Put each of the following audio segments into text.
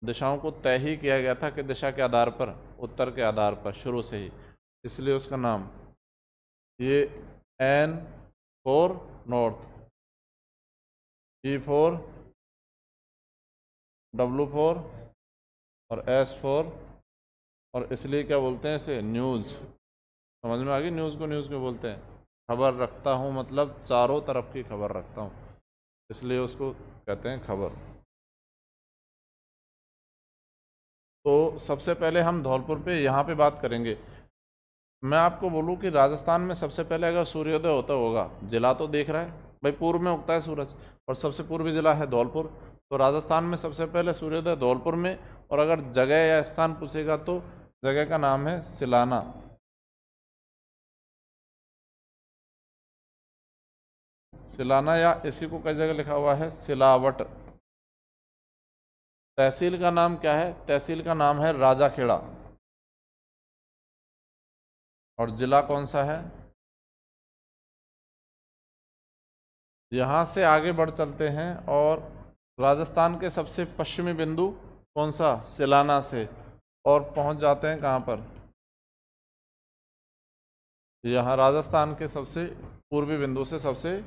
दिशाओं को तय ही किया गया था कि दिशा के आधार पर, उत्तर के आधार पर शुरू से ही, इसलिए उसका नाम ये N for north, E for W for और S फॉर, और इसलिए क्या बोलते हैं इसे, न्यूज़। समझ में आ गई, न्यूज़ को न्यूज़ क्यों बोलते हैं? खबर रखता हूँ मतलब चारों तरफ की खबर रखता हूँ, इसलिए उसको कहते हैं खबर। तो सबसे पहले हम धौलपुर पे यहाँ पे बात करेंगे। मैं आपको बोलूँ कि राजस्थान में सबसे पहले अगर सूर्योदय होता होगा, जिला तो देख रहा है भाई, पूर्व में उगता है सूरज और सबसे पूर्वी जिला है धौलपुर, तो राजस्थान में सबसे पहले सूर्योदय धौलपुर में। और अगर जगह या स्थान पूछेगा तो जगह का नाम है सिलाना। सिलाना, या इसी को कई जगह लिखा हुआ है सिलावट। तहसील का नाम क्या है? तहसील का नाम है राजाखेड़ा। और जिला कौन सा है? यहाँ से आगे बढ़ चलते हैं और राजस्थान के सबसे पश्चिमी बिंदु कौन सा? सिलाना से, और पहुंच जाते हैं कहाँ पर? यहाँ राजस्थान के सबसे पूर्वी बिंदु से सबसे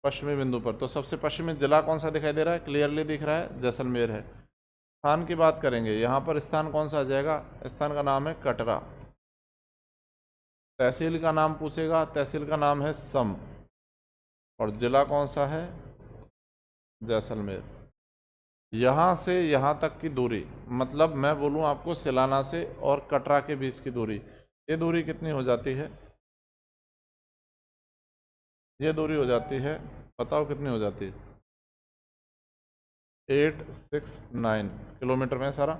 पश्चिमी बिंदु पर। तो सबसे पश्चिमी जिला कौन सा दिखाई दे रहा है? क्लियरली दिख रहा है, जैसलमेर है। स्थान की बात करेंगे, यहाँ पर स्थान कौन सा आ जाएगा? स्थान का नाम है कटरा। तहसील का नाम पूछेगा, तहसील का नाम है सम, और जिला कौन सा है? जैसलमेर। यहाँ से यहाँ तक की दूरी, मतलब मैं बोलूँ आपको सिलाना से और कटरा के बीच की दूरी, ये दूरी कितनी हो जाती है? ये दूरी हो जाती है, बताओ कितनी हो जाती है? 869 किलोमीटर में सारा।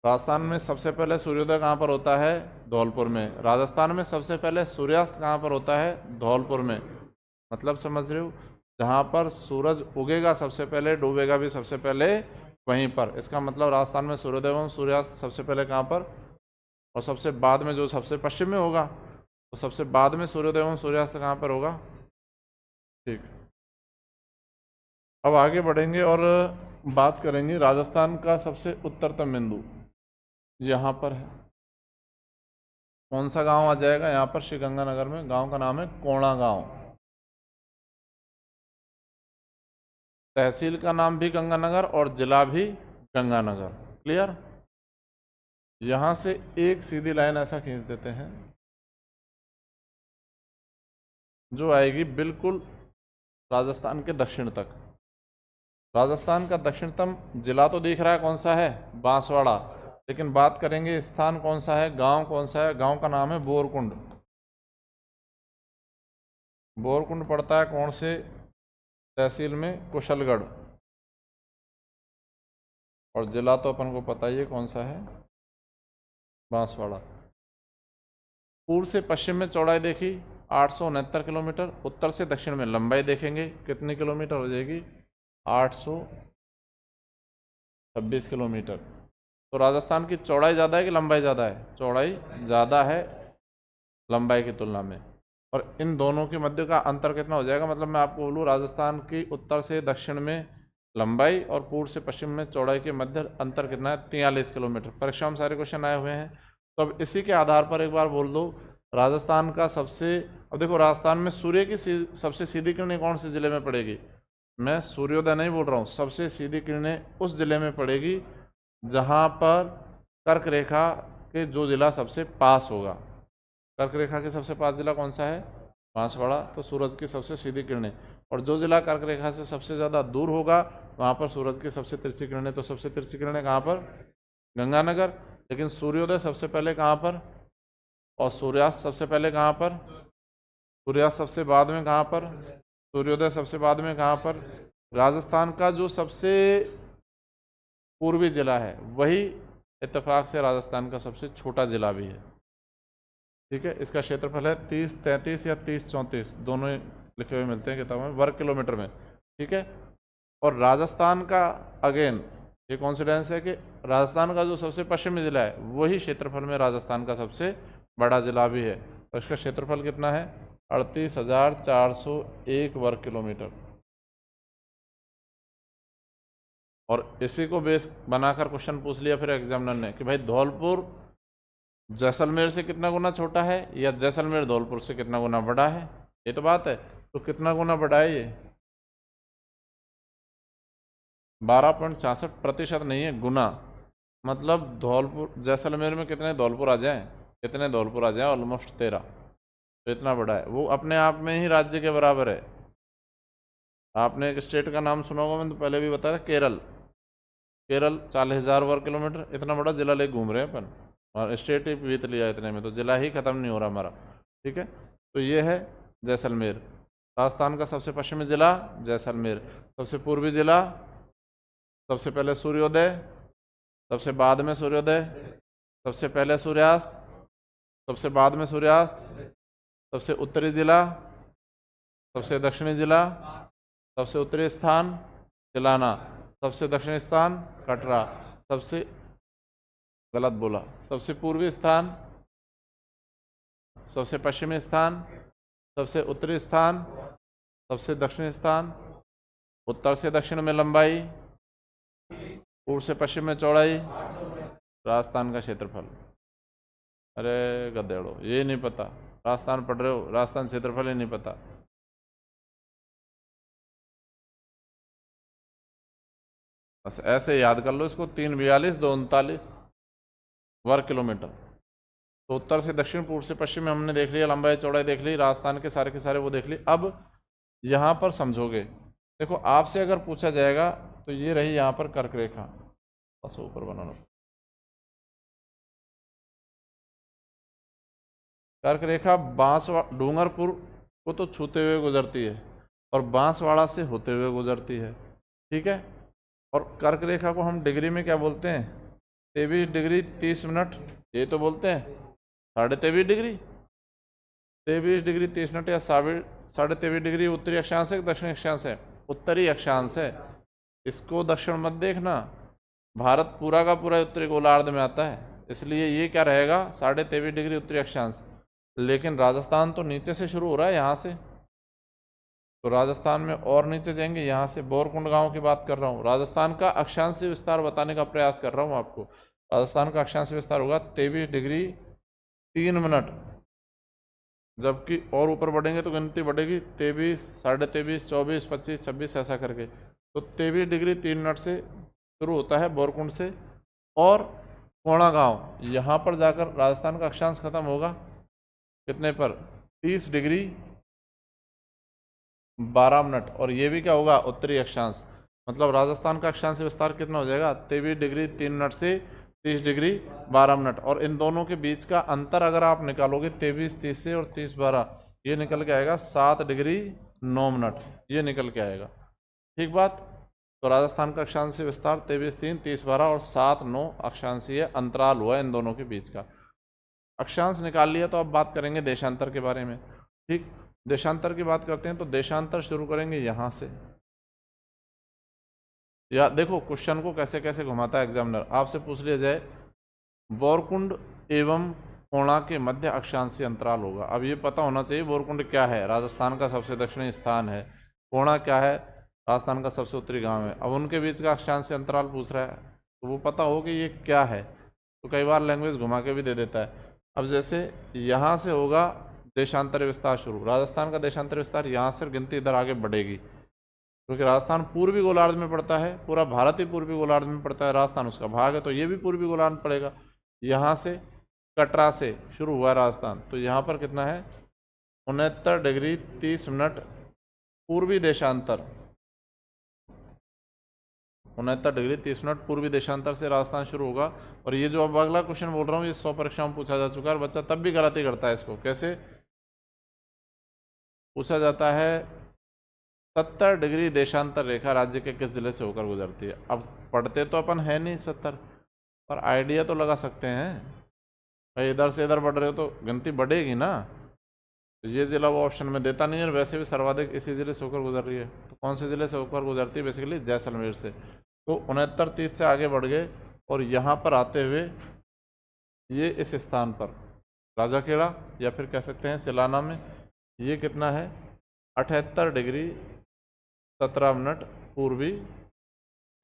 राजस्थान में सबसे पहले सूर्योदय कहाँ पर होता है? धौलपुर में। राजस्थान में सबसे पहले सूर्यास्त कहाँ पर होता है? धौलपुर में। मतलब समझ रहे हो, जहाँ पर सूरज उगेगा सबसे पहले, डूबेगा भी सबसे पहले वहीं पर। इसका मतलब राजस्थान में सूर्योदय एवं सूर्यास्त सबसे पहले कहाँ पर, और सबसे बाद में जो सबसे पश्चिम में होगा, तो सबसे बाद में सूर्योदय एवं सूर्यास्त कहाँ पर होगा? ठीक। अब आगे बढ़ेंगे और बात करेंगे राजस्थान का सबसे उत्तरतम बिंदु यहाँ पर है। कौन सा गांव आ जाएगा यहाँ पर? श्री गंगानगर में। गांव का नाम है कोणा गांव। तहसील का नाम भी गंगानगर और जिला भी गंगानगर। क्लियर? यहाँ से एक सीधी लाइन ऐसा खींच देते हैं जो आएगी बिल्कुल राजस्थान के दक्षिण तक। राजस्थान का दक्षिणतम जिला तो दिख रहा है, कौन सा है? बांसवाड़ा। लेकिन बात करेंगे स्थान कौन सा है, गांव कौन सा है? गांव का नाम है बोरकुंड। बोरकुंड पड़ता है कौन से तहसील में? कुशलगढ़। और जिला तो अपन को पता ही है कौन सा है, बांसवाड़ा। पूर्व से पश्चिम में चौड़ाई देखी 869 किलोमीटर, उत्तर से दक्षिण में लंबाई देखेंगे कितनी किलोमीटर हो जाएगी? 826 किलोमीटर। तो राजस्थान की चौड़ाई ज़्यादा है कि लंबाई ज़्यादा है? चौड़ाई ज़्यादा है लंबाई की तुलना में। और इन दोनों के मध्य का अंतर कितना हो जाएगा? मतलब मैं आपको बोलूँ, राजस्थान की उत्तर से दक्षिण में लंबाई और पूर्व से पश्चिम में चौड़ाई के मध्य अंतर कितना है? 43 किलोमीटर। परीक्षा में सारे क्वेश्चन आए हुए हैं, तो अब इसी के आधार पर एक बार बोल दो राजस्थान का सबसे। अब देखो, राजस्थान में सूर्य की सबसे सीधी किरणें कौन से जिले में पड़ेगी? मैं सूर्योदय नहीं बोल रहा हूँ, सबसे सीधी किरणें उस जिले में पड़ेगी जहाँ पर कर्क रेखा के जो जिला सबसे पास होगा। कर्क रेखा के सबसे पास जिला कौन सा है? बांसवाड़ा। तो सूरज की सबसे सीधी किरणें, और जो जिला कर्क रेखा से सबसे ज़्यादा दूर होगा वहाँ पर सूरज की सबसे तिरछी किरणें। तो सबसे तिरछी किरणें कहाँ पर? गंगानगर। लेकिन सूर्योदय सबसे पहले कहाँ पर, और सूर्यास्त सबसे पहले कहाँ पर? सूर्यास्त सबसे बाद में कहाँ पर? सूर्योदय सबसे बाद में कहाँ पर? राजस्थान का जो सबसे पूर्वी जिला है वही इत्तेफाक से राजस्थान का सबसे छोटा जिला भी है। ठीक है, इसका क्षेत्रफल है 3033 या 3034, दोनों लिखे हुए मिलते हैं किताबों में, वर्ग किलोमीटर में। ठीक है, और राजस्थान का अगेन ये कॉन्सिडेंस है कि राजस्थान का जो सबसे पश्चिमी जिला है वही क्षेत्रफल में राजस्थान का सबसे बड़ा जिला भी है। तो इसका क्षेत्रफल कितना है? 38,401 वर्ग किलोमीटर। और इसी को बेस बनाकर क्वेश्चन पूछ लिया फिर एग्जामिनर ने कि भाई धौलपुर जैसलमेर से कितना गुना छोटा है या जैसलमेर धौलपुर से कितना गुना बड़ा है, ये तो बात है। तो कितना गुना बड़ा है ये 12.66% नहीं है, गुना। मतलब धौलपुर जैसलमेर में कितने धौलपुर आ जाएं, कितने धौलपुर आ जाएं, ऑलमोस्ट 13। तो इतना बड़ा है वो, अपने आप में ही राज्य के बराबर है। आपने एक स्टेट का नाम सुना होगा, मैंने तो पहले भी बताया, केरल। केरल 40,000 वर्ग किलोमीटर, इतना बड़ा जिला ले घूम रहे हैं अपन, और स्टेट ही बीत लिया इतने में, तो जिला ही खत्म नहीं हो रहा हमारा। ठीक है, तो ये है जैसलमेर। राजस्थान का सबसे पश्चिमी जिला जैसलमेर, सबसे पूर्वी जिला, सबसे पहले सूर्योदय, सबसे बाद में सूर्योदय, सबसे पहले सूर्यास्त, सबसे बाद में सूर्यास्त, सबसे उत्तरी जिला, सबसे दक्षिणी जिला, सबसे उत्तरी स्थान तिलाना, सबसे दक्षिणी स्थान कटरा, सबसे गलत बोला, सबसे पूर्वी स्थान, सबसे पश्चिमी स्थान, सबसे उत्तरी स्थान, सबसे दक्षिणी स्थान, उत्तर से दक्षिण में लंबाई, पूर्व से पश्चिम में चौड़ाई, राजस्थान का क्षेत्रफल। अरे गधेड़ो, ये नहीं पता, राजस्थान पढ़ रहे हो, राजस्थान क्षेत्रफल ही नहीं पता। बस ऐसे याद कर लो इसको, 342 239 वर्ग किलोमीटर। तो उत्तर से दक्षिण, पूर्व से पश्चिम में हमने देख लिया, लंबाई चौड़ाई देख ली, राजस्थान के सारे वो देख ली। अब यहाँ पर समझोगे, देखो आपसे अगर पूछा जाएगा तो ये रही यहाँ पर कर्क रेखा, बस ऊपर बनाना, कर्क रेखा डूंगरपुर को तो छूते हुए गुजरती है और बांसवाड़ा से होते हुए गुजरती है। ठीक है, और कर्क रेखा को हम डिग्री में क्या बोलते हैं, 23 डिग्री 30 मिनट, ये तो बोलते हैं 23.5 डिग्री, 23 डिग्री 30 मिनट, या 23.5 डिग्री उत्तरी अक्षांश है, दक्षिणी अक्षांश है, उत्तरी अक्षांश है। इसको दक्षिण मत देखना, भारत पूरा का पूरा उत्तरी गोलार्ध में आता है, इसलिए ये क्या रहेगा 23.5 डिग्री उत्तरी अक्षांश। लेकिन राजस्थान तो नीचे से शुरू हो रहा है, यहाँ से, तो राजस्थान में और नीचे जाएंगे, यहाँ से बोरकुंड गांव की बात कर रहा हूँ। राजस्थान का अक्षांशीय विस्तार बताने का प्रयास कर रहा हूँ आपको। राजस्थान का अक्षांशीय विस्तार होगा 23 डिग्री 3 मिनट, जबकि और ऊपर बढ़ेंगे तो गिनती बढ़ेगी 23, 23.5, 24, 25, 26 ऐसा करके। तो 23 डिग्री 3 मिनट से शुरू होता है बोरकुंड से, और कोणा गांव, यहाँ पर जाकर राजस्थान का अक्षांश खत्म होगा कितने पर, 30 डिग्री 12 मिनट, और ये भी क्या होगा उत्तरी अक्षांश। मतलब राजस्थान का अक्षांश विस्तार कितना हो जाएगा 23 डिग्री 3 मिनट से 30 डिग्री 12 मिनट, और इन दोनों के बीच का अंतर अगर आप निकालोगे 23 30 से और 30 12, ये निकल के आएगा 7 डिग्री 9 मिनट, ये निकल के आएगा। ठीक बात। तो राजस्थान का अक्षांशीय विस्तार 23 3 30 12 और 7 9 अक्षांशीय अंतराल हुआ इन दोनों के बीच का। अक्षांश निकाल लिया, तो अब बात करेंगे देशांतर के बारे में। ठीक, देशांतर की बात करते हैं तो देशांतर शुरू करेंगे यहाँ से। या देखो क्वेश्चन को कैसे कैसे घुमाता है एग्जामिनर, आपसे पूछ लिया जाए बोरकुंड एवं कोणा के मध्य अक्षांशीय अंतराल होगा। अब ये पता होना चाहिए बोरकुंड क्या है, राजस्थान का सबसे दक्षिणी स्थान है, कोणा क्या है, राजस्थान का सबसे उत्तरी गांव है। अब उनके बीच का अक्षांशीय अंतराल पूछ रहा है, तो वो पता हो कि ये क्या है। तो कई बार लैंग्वेज घुमा के भी दे देता है। अब जैसे यहाँ से होगा देशांतर विस्तार शुरू, राजस्थान का देशांतर विस्तार यहाँ से गिनती इधर आगे बढ़ेगी, क्योंकि राजस्थान पूर्वी गोलार्ध में पड़ता है, पूरा भारत ही पूर्वी गोलार्ध में पड़ता है, राजस्थान उसका भाग है, तो ये भी पूर्वी गोलार्ध पड़ेगा। यहाँ से कटरा से शुरू हुआ राजस्थान, तो यहाँ पर कितना है 69 डिग्री 30 मिनट पूर्वी देशांतर, 69 डिग्री 30 मिनट पूर्वी देशांतर से राजस्थान शुरू होगा। और ये जो अब अगला क्वेश्चन बोल रहा हूँ ये 100 परीक्षा में पूछा जा चुका है, बच्चा तब भी गलती करता है। इसको कैसे पूछा जाता है, 70 डिग्री देशांतर रेखा राज्य के किस जिले से होकर गुजरती है। अब पढ़ते तो अपन है नहीं 70, पर आइडिया तो लगा सकते हैं भाई, इधर से इधर बढ़ रहे हो तो गिनती बढ़ेगी ना। तो ये जिला वो ऑप्शन में देता नहीं है, और वैसे भी सर्वाधिक इसी जिले से होकर गुजर रही है। तो कौन से जिले से होकर गुजरती है, बेसिकली जैसलमेर से। तो 69 30 से आगे बढ़ गए, और यहाँ पर आते हुए ये इस स्थान पर राजाखेड़ा, या फिर कह सकते हैं सिलाना में, ये कितना है 78 डिग्री 17 मिनट पूर्वी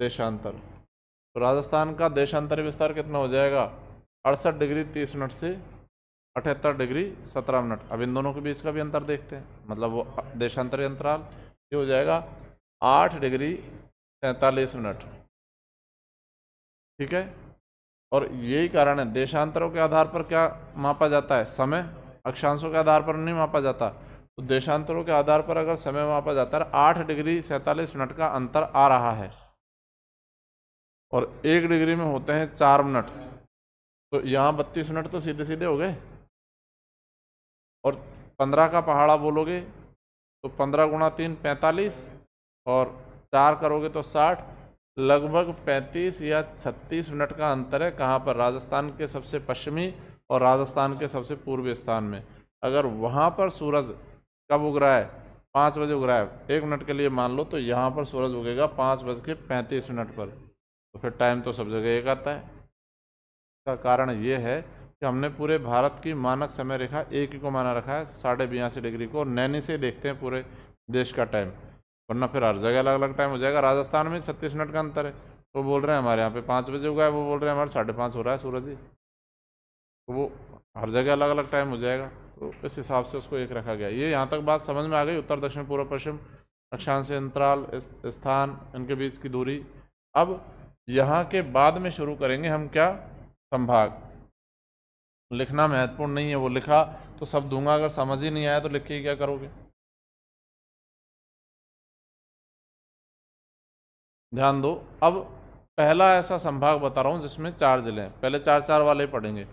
देशांतर। तो राजस्थान का देशांतरी विस्तार कितना हो जाएगा? 68 डिग्री 30 मिनट से 78 डिग्री 17 मिनट। अब इन दोनों के बीच का भी अंतर देखते हैं, मतलब वो देशांतरी अंतराल ये हो जाएगा 8 डिग्री 43 मिनट। ठीक है, और यही कारण है देशांतरों के आधार पर क्या मापा जाता है? समय। अक्षांशों के आधार पर नहीं मापा जाता। तो देशांतरों के आधार पर अगर समय मापा जाता है 8 डिग्री 47 मिनट का अंतर आ रहा है, और 1 डिग्री में होते हैं 4 मिनट, तो यहाँ 32 मिनट तो सीधे सीधे हो गए। और 15 का पहाड़ा बोलोगे तो 15 गुणा 3 45, और 4 करोगे तो 60, लगभग 35 या 36 मिनट का अंतर है। कहाँ पर? राजस्थान के सबसे पश्चिमी और राजस्थान के सबसे पूर्वी स्थान में। अगर वहाँ पर सूरज कब उग रहा है? 5 बजे उग रहा है, 1 मिनट के लिए मान लो, तो यहाँ पर सूरज उगेगा 5:35 पर। तो फिर टाइम तो सब जगह एक आता है। इसका कारण ये है कि हमने पूरे भारत की मानक समय रेखा एक ही को माना रखा है 82.5 डिग्री को, और नैनी से देखते हैं पूरे देश का टाइम, वरना फिर हर जगह अलग अलग टाइम हो जाएगा। राजस्थान में 36 मिनट का अंतर है, तो बोल रहे हैं हमारे यहाँ पे 5 बजे उगा है, वो बोल रहे हैं हमारे 5:30 हो रहा है सूरज जी, तो वो हर जगह अलग अलग टाइम हो जाएगा। तो इस हिसाब से उसको एक रखा गया। ये यहाँ तक बात समझ में आ गई? उत्तर दक्षिण पूर्व पश्चिम, अक्षांश अंतराल, स्थान, इनके बीच की दूरी। अब यहाँ के बाद में शुरू करेंगे हम क्या? संभाग। लिखना महत्वपूर्ण नहीं है, वो लिखा तो सब दूंगा, अगर समझ ही नहीं आया तो लिख के क्या करोगे? ध्यान दो। अब पहला ऐसा संभाग बता रहा हूँ जिसमें 4 जिले हैं, पहले 4-4 वाले पढ़ेंगे।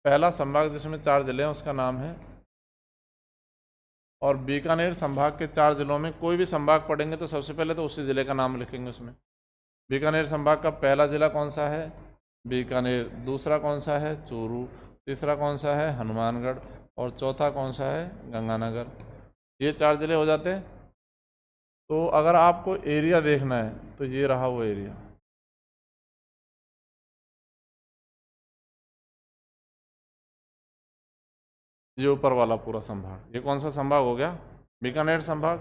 पहला संभाग जिसमें 4 जिले हैं उसका नाम है, और बीकानेर संभाग के 4 जिलों में कोई भी संभाग पढ़ेंगे तो सबसे पहले तो उसी जिले का नाम लिखेंगे उसमें। बीकानेर संभाग का पहला जिला कौन सा है? बीकानेर। दूसरा कौन सा है? चूरू। तीसरा कौन सा है? हनुमानगढ़। और चौथा कौन सा है? गंगानगर। ये 4 जिले हो जाते हैं। तो अगर आपको एरिया देखना है तो ये रहा वो एरिया, ये ऊपर वाला पूरा संभाग। ये कौन सा संभाग हो गया? बीकानेर संभाग।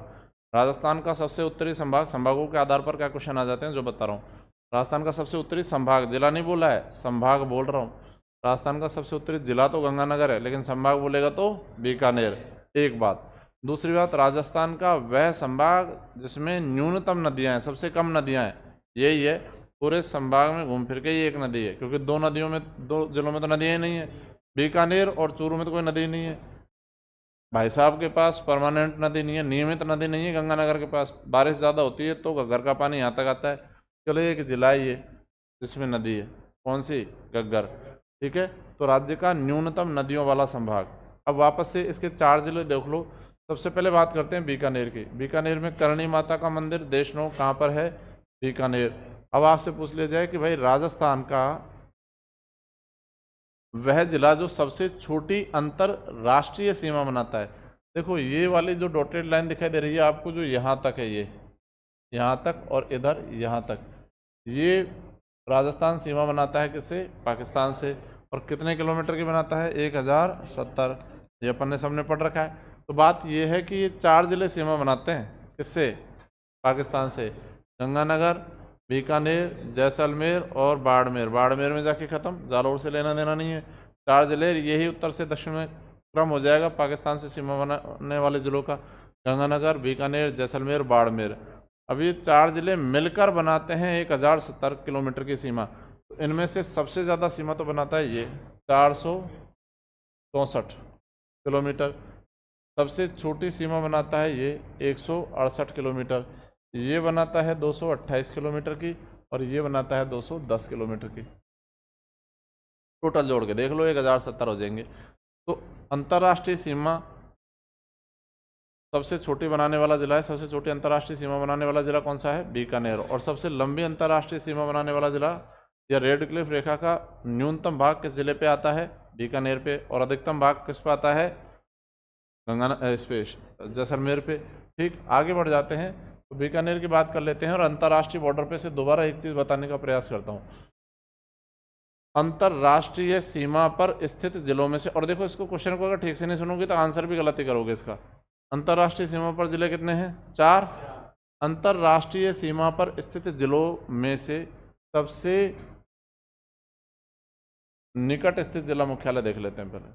राजस्थान का सबसे उत्तरी संभाग, संभागों के आधार पर क्या क्वेश्चन आ जाते हैं जो बता रहा हूँ। राजस्थान का सबसे उत्तरी संभाग, जिला नहीं बोला है, संभाग बोल रहा हूँ। राजस्थान का सबसे उत्तरी जिला तो गंगानगर है, लेकिन संभाग बोलेगा तो बीकानेर। एक बात। दूसरी बात, राजस्थान का वह संभाग जिसमें न्यूनतम नदियां हैं, सबसे कम नदियां हैं, यही है। पूरे संभाग में घूम फिर के ही एक नदी है, क्योंकि 2 नदियों में, 2 जिलों में तो नदियां ही नहीं है। बीकानेर और चूरू में तो कोई नदी नहीं है। भाई साहब के पास परमानेंट नदी नहीं है, नियमित नदी नहीं है। गंगानगर के पास बारिश ज़्यादा होती है तो घग्गर का पानी यहाँ तक आता है। चलो एक जिला ही है जिसमें नदी है, कौन सी? घग्गर। ठीक है, तो राज्य का न्यूनतम नदियों वाला संभाग। अब वापस से इसके 4 जिले देख लो। सबसे पहले बात करते हैं बीकानेर की। बीकानेर में करणी माता का मंदिर देशनोक कहाँ पर है? बीकानेर। अब आपसे पूछ लिया जाए कि भाई राजस्थान का वह जिला जो सबसे छोटी अंतरराष्ट्रीय सीमा बनाता है। देखो ये वाली जो डॉटेड लाइन दिखाई दे रही है आपको, जो यहाँ तक है, ये यहाँ तक और इधर यहाँ तक, ये राजस्थान सीमा बनाता है किससे? पाकिस्तान से। और कितने किलोमीटर की बनाता है? 1070। ये अपन ने सबने पढ़ रखा है। तो बात ये है कि ये 4 जिले सीमा बनाते हैं किससे? पाकिस्तान से। गंगानगर, बीकानेर, जैसलमेर और बाड़मेर। बाड़मेर में जाके ख़त्म, जालौर से लेना देना नहीं है। 4 जिले, यही उत्तर से दक्षिण में क्रम हो जाएगा पाकिस्तान से सीमा बनाने वाले ज़िलों का। गंगानगर, बीकानेर, जैसलमेर, बाड़मेर। अब ये 4 जिले मिलकर बनाते हैं 1070 किलोमीटर की सीमा। तो इनमें से सबसे ज़्यादा सीमा तो बनाता है ये 464 किलोमीटर। सबसे छोटी सीमा बनाता है ये 168 किलोमीटर। ये बनाता है 228 किलोमीटर की, और ये बनाता है 210 किलोमीटर की। टोटल जोड़ के देख लो 1070 हो जाएंगे। तो अंतर्राष्ट्रीय सीमा सबसे छोटी बनाने वाला जिला है, सबसे छोटी अंतर्राष्ट्रीय सीमा बनाने वाला जिला कौन सा है? बीकानेर। और सबसे लंबी अंतर्राष्ट्रीय सीमा बनाने वाला जिला, या रेड क्लिफ रेखा का न्यूनतम भाग किस जिले पे आता है? बीकानेर पे। और अधिकतम भाग किस पे आता है? इस पे, जैसलमेर पे। ठीक, आगे बढ़ जाते हैं। तो बीकानेर की बात कर लेते हैं, और अंतर्राष्ट्रीय बॉर्डर पे से दोबारा एक चीज़ बताने का प्रयास करता हूँ। अंतर्राष्ट्रीय सीमा पर स्थित जिलों में से, और देखो इसको क्वेश्चन को अगर ठीक से नहीं सुनोगे तो आंसर भी गलत ही करोगे इसका। अंतर्राष्ट्रीय सीमा पर जिले कितने हैं? 4। अंतरराष्ट्रीय सीमा पर स्थित जिलों में से सबसे निकट स्थित जिला मुख्यालय देख लेते हैं पहले।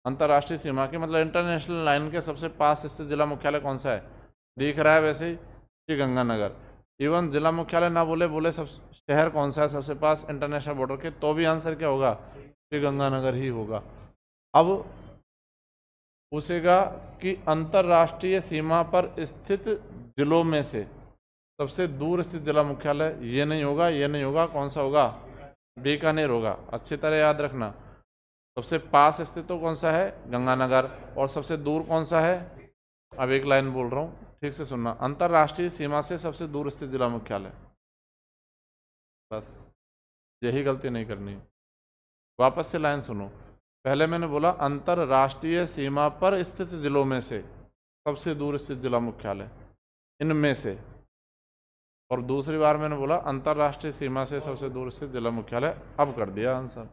अंतरराष्ट्रीय सीमा के मतलब इंटरनेशनल लाइन के सबसे पास स्थित जिला मुख्यालय कौन सा है? दिख रहा है वैसे ही, श्री गंगानगर। इवन जिला मुख्यालय ना बोले सब शहर कौन सा है सबसे पास इंटरनेशनल बॉर्डर के, तो भी आंसर क्या होगा? श्री गंगानगर ही होगा। अब पूछेगा कि अंतरराष्ट्रीय सीमा पर स्थित जिलों में से सबसे दूर स्थित जिला मुख्यालय, ये नहीं होगा, ये नहीं होगा, कौन सा होगा? बीकानेर होगा। अच्छी तरह याद रखना, सबसे पास स्थित तो कौन सा है? गंगानगर। और सबसे दूर कौन सा है? अब एक लाइन बोल रहा हूँ, ठीक से सुनना। अंतरराष्ट्रीय सीमा से सबसे दूर स्थित जिला मुख्यालय, बस यही गलती नहीं करनी। वापस से लाइन सुनो। पहले मैंने बोला अंतरराष्ट्रीय सीमा पर स्थित जिलों में से सबसे दूर स्थित जिला मुख्यालय, इनमें से। और दूसरी बार मैंने बोला अंतरराष्ट्रीय सीमा से सबसे दूर स्थित जिला मुख्यालय। अब कर दिया आंसर।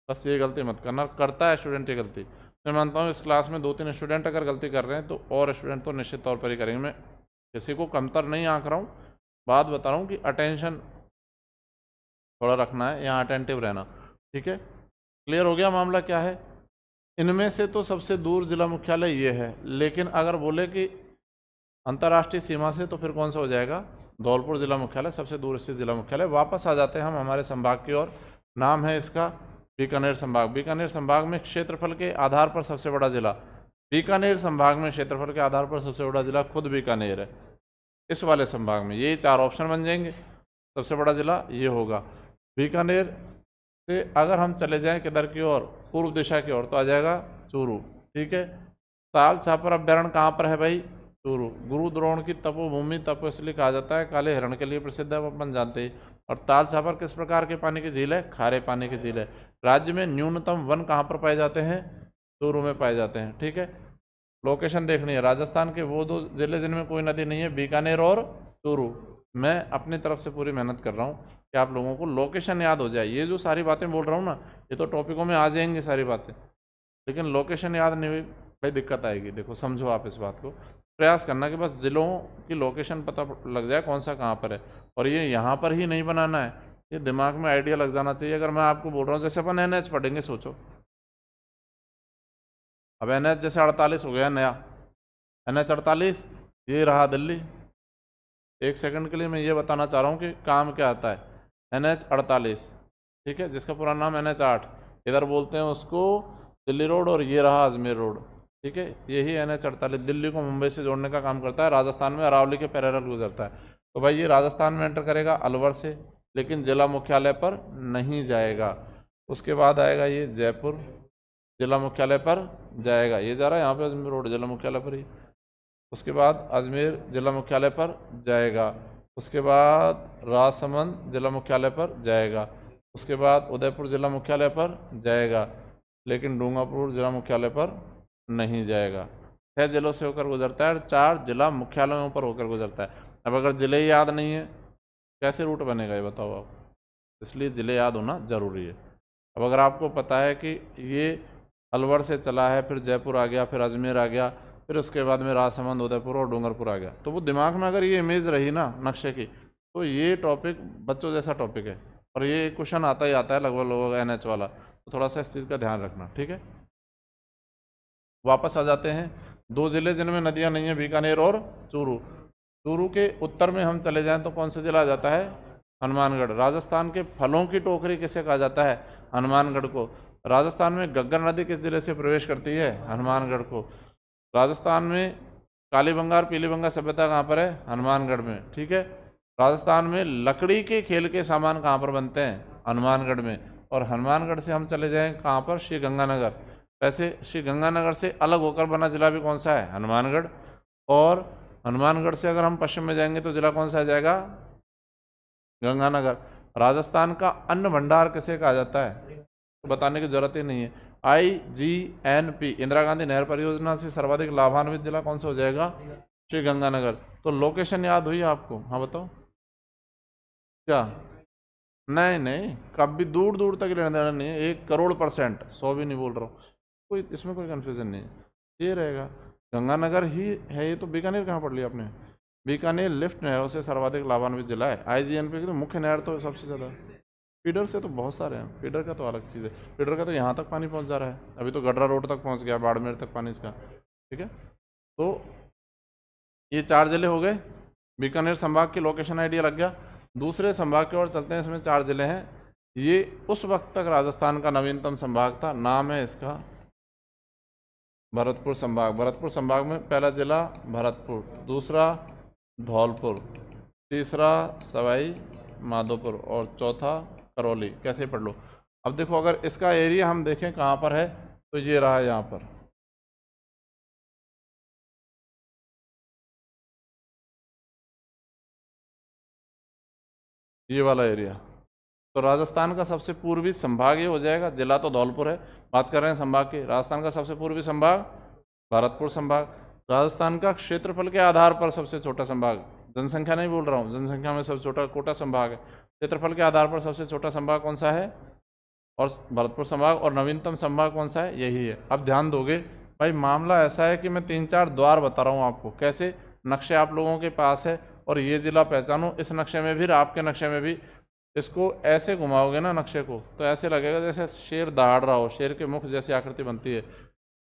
बस ये गलती मत करना, करता है स्टूडेंट ये गलती। मैं मानता हूँ इस क्लास में 2-3 स्टूडेंट अगर गलती कर रहे हैं तो और स्टूडेंट तो निश्चित तौर पर ही करेंगे। मैं किसी को कमतर नहीं आंक रहा हूँ, बात बता रहा हूँ कि अटेंशन थोड़ा रखना है, यहाँ अटेंटिव रहना, ठीक है? क्लियर हो गया मामला क्या है? इनमें से तो सबसे दूर जिला मुख्यालय ये है, लेकिन अगर बोले कि अंतर्राष्ट्रीय सीमा से तो फिर कौन सा हो जाएगा? धौलपुर जिला मुख्यालय सबसे दूर स्थित जिला मुख्यालय। वापस आ जाते हैं हम हमारे संभाग की ओर। नाम है इसका बीकानेर संभाग। बीकानेर संभाग में क्षेत्रफल के आधार पर सबसे बड़ा जिला, बीकानेर संभाग में क्षेत्रफल के आधार पर सबसे बड़ा जिला खुद बीकानेर है। इस वाले संभाग में यही 4 ऑप्शन बन जाएंगे। सबसे बड़ा जिला ये होगा। बीकानेर से अगर हम चले जाएं किधर की ओर, पूर्व दिशा की ओर, तो आ जाएगा चूरू, ठीक है? ताल छापर अभ्यारण्य कहाँ पर है भाई? चूरू। गुरु द्रोण की तपोभूमि, तपो इसलिए कहा जाता है, काले हिरण के लिए प्रसिद्ध है, वो अपन जानते ही। और ताल छापर किस प्रकार के पानी की झील है? खारे पानी की झील है। राज्य में न्यूनतम वन कहाँ पर पाए जाते हैं? चूरू में पाए जाते हैं, ठीक है? लोकेशन देखनी है। राजस्थान के वो 2 जिले जिनमें कोई नदी नहीं है, बीकानेर और चूरू। मैं अपनी तरफ से पूरी मेहनत कर रहा हूँ कि आप लोगों को लोकेशन याद हो जाए। ये जो सारी बातें बोल रहा हूँ ना, ये तो टॉपिकों में आ जाएंगी सारी बातें, लेकिन लोकेशन याद नहीं हुई भाई दिक्कत आएगी। देखो समझो आप इस बात को, प्रयास करना कि बस जिलों की लोकेशन पता लग जाए कौन सा कहाँ पर है। और ये यहाँ पर ही नहीं बनाना है, ये दिमाग में आइडिया लग जाना चाहिए। अगर मैं आपको बोल रहा हूँ जैसे अपन NH पढ़ेंगे, सोचो अब NH जैसे 48 हो गया नया, NH 48 ये रहा दिल्ली। एक सेकंड के लिए मैं ये बताना चाह रहा हूँ कि काम क्या आता है। NH 48, ठीक है, जिसका पूरा नाम NH 8, इधर बोलते हैं उसको दिल्ली रोड, और ये रहा अजमेर रोड, ठीक है? यही NH 48 दिल्ली को मुंबई से जोड़ने का काम करता है। राजस्थान में अरावली के पैरेलल गुजरता है। तो भाई ये राजस्थान में एंटर करेगा अलवर से, लेकिन जिला मुख्यालय पर नहीं जाएगा। उसके बाद आएगा ये जयपुर, जिला मुख्यालय पर जाएगा। ये जा रहा है यहाँ पे अजमेर रोड, जिला मुख्यालय पर ही। उसके बाद अजमेर जिला मुख्यालय पर जाएगा। उसके बाद राजसमंद जिला मुख्यालय पर जाएगा। उसके बाद उदयपुर जिला मुख्यालय पर जाएगा, लेकिन डूंगरपुर जिला मुख्यालय पर नहीं जाएगा। 6 जिलों से होकर गुजरता है और 4 जिला मुख्यालयों पर होकर गुजरता है। अब अगर जिले याद नहीं है कैसे रूट बनेगा ये बताओ आप? इसलिए जिले याद होना जरूरी है। अब अगर आपको पता है कि ये अलवर से चला है, फिर जयपुर आ गया, फिर अजमेर आ गया, फिर उसके बाद में राजसमंद, उदयपुर और डूंगरपुर आ गया, तो वो दिमाग में अगर ये इमेज रही ना नक्शे की, तो ये टॉपिक बच्चों जैसा टॉपिक है। और ये क्वेश्चन आता ही आता है लगभग NH वाला, तो थोड़ा सा इस चीज़ का ध्यान रखना, ठीक है? वापस आ जाते हैं। 2 जिले जिनमें नदियां नहीं है, बीकानेर और चूरू। चूरू के उत्तर में हम चले जाएं तो कौन सा जिला आ जाता है? हनुमानगढ़। राजस्थान के फलों की टोकरी किसे कहा जाता है? हनुमानगढ़ को। राजस्थान में घग्गर नदी किस जिले से प्रवेश करती है? हनुमानगढ़ को। राजस्थान में काली बंगार पीली बंगार सभ्यता कहाँ पर है? हनुमानगढ़ में, ठीक है? राजस्थान में लकड़ी के खेल के सामान कहाँ पर बनते हैं? हनुमानगढ़ में। और हनुमानगढ़ से हम चले जाएं कहाँ पर? श्री गंगानगर। वैसे श्री गंगानगर से अलग होकर बना जिला भी कौन सा है? हनुमानगढ़। और हनुमानगढ़ से अगर हम पश्चिम में जाएंगे तो जिला कौन सा आ जाएगा? गंगानगर। राजस्थान का अन्न भंडार किसे कहा जाता है? तो बताने की जरूरत ही नहीं है। IGNP इंदिरा गांधी नहर परियोजना से सर्वाधिक लाभान्वित जिला कौन सा हो जाएगा? श्री गंगानगर। तो लोकेशन याद हुई आपको? हाँ बताओ क्या? नहीं नहीं, कभी दूर दूर तक लेना देना नहीं है, 1,00,00,000%, 100 भी नहीं बोल रहा हूँ, कोई इसमें कोई कन्फ्यूजन नहीं है, ये रहेगा। गंगानगर ही है ये। तो बीकानेर कहाँ पढ़ लिया आपने? बीकानेर लिफ्ट नहरों से सर्वाधिक लाभान्वित जिला है। आईजीएनपी की तो मुख्य नहर तो सबसे ज़्यादा, फीडर से तो बहुत सारे हैं, फीडर का तो अलग चीज़ है, फीडर का तो यहाँ तक पानी पहुँच जा रहा है, अभी तो गडरा रोड तक पहुँच गया, बाड़मेर तक पानी इसका। ठीक है, तो ये 4 जिले हो गए। बीकानेर संभाग की लोकेशन आइडिया लग गया। दूसरे संभाग की ओर चलते हैं, इसमें 4 जिले हैं। ये उस वक्त तक राजस्थान का नवीनतम संभाग था, नाम है इसका भरतपुर संभाग। भरतपुर संभाग में पहला जिला भरतपुर, दूसरा धौलपुर, तीसरा सवाई माधोपुर और चौथा करौली। कैसे पढ़ लो। अब देखो, अगर इसका एरिया हम देखें कहाँ पर है, तो ये रहा यहाँ पर, ये वाला एरिया। तो राजस्थान का सबसे पूर्वी संभाग ये हो जाएगा। जिला तो धौलपुर है, बात कर रहे हैं संभाग की। राजस्थान का सबसे पूर्वी संभाग भरतपुर संभाग। राजस्थान का क्षेत्रफल के आधार पर सबसे छोटा संभाग, जनसंख्या नहीं बोल रहा हूँ, जनसंख्या में सबसे छोटा कोटा संभाग है। क्षेत्रफल के आधार पर सबसे छोटा संभाग कौन सा है, और भरतपुर संभाग। और नवीनतम संभाग कौन सा है, यही है। अब ध्यान दोगे भाई, मामला ऐसा है कि मैं 3-4 द्वार बता रहा हूँ आपको, कैसे नक्शे आप लोगों के पास है, और ये जिला पहचानो। इस नक्शे में भी, आपके नक्शे में भी, इसको ऐसे घुमाओगे ना नक्शे को, तो ऐसे लगेगा जैसे शेर दहाड़ रहा हो, शेर के मुख जैसी आकृति बनती है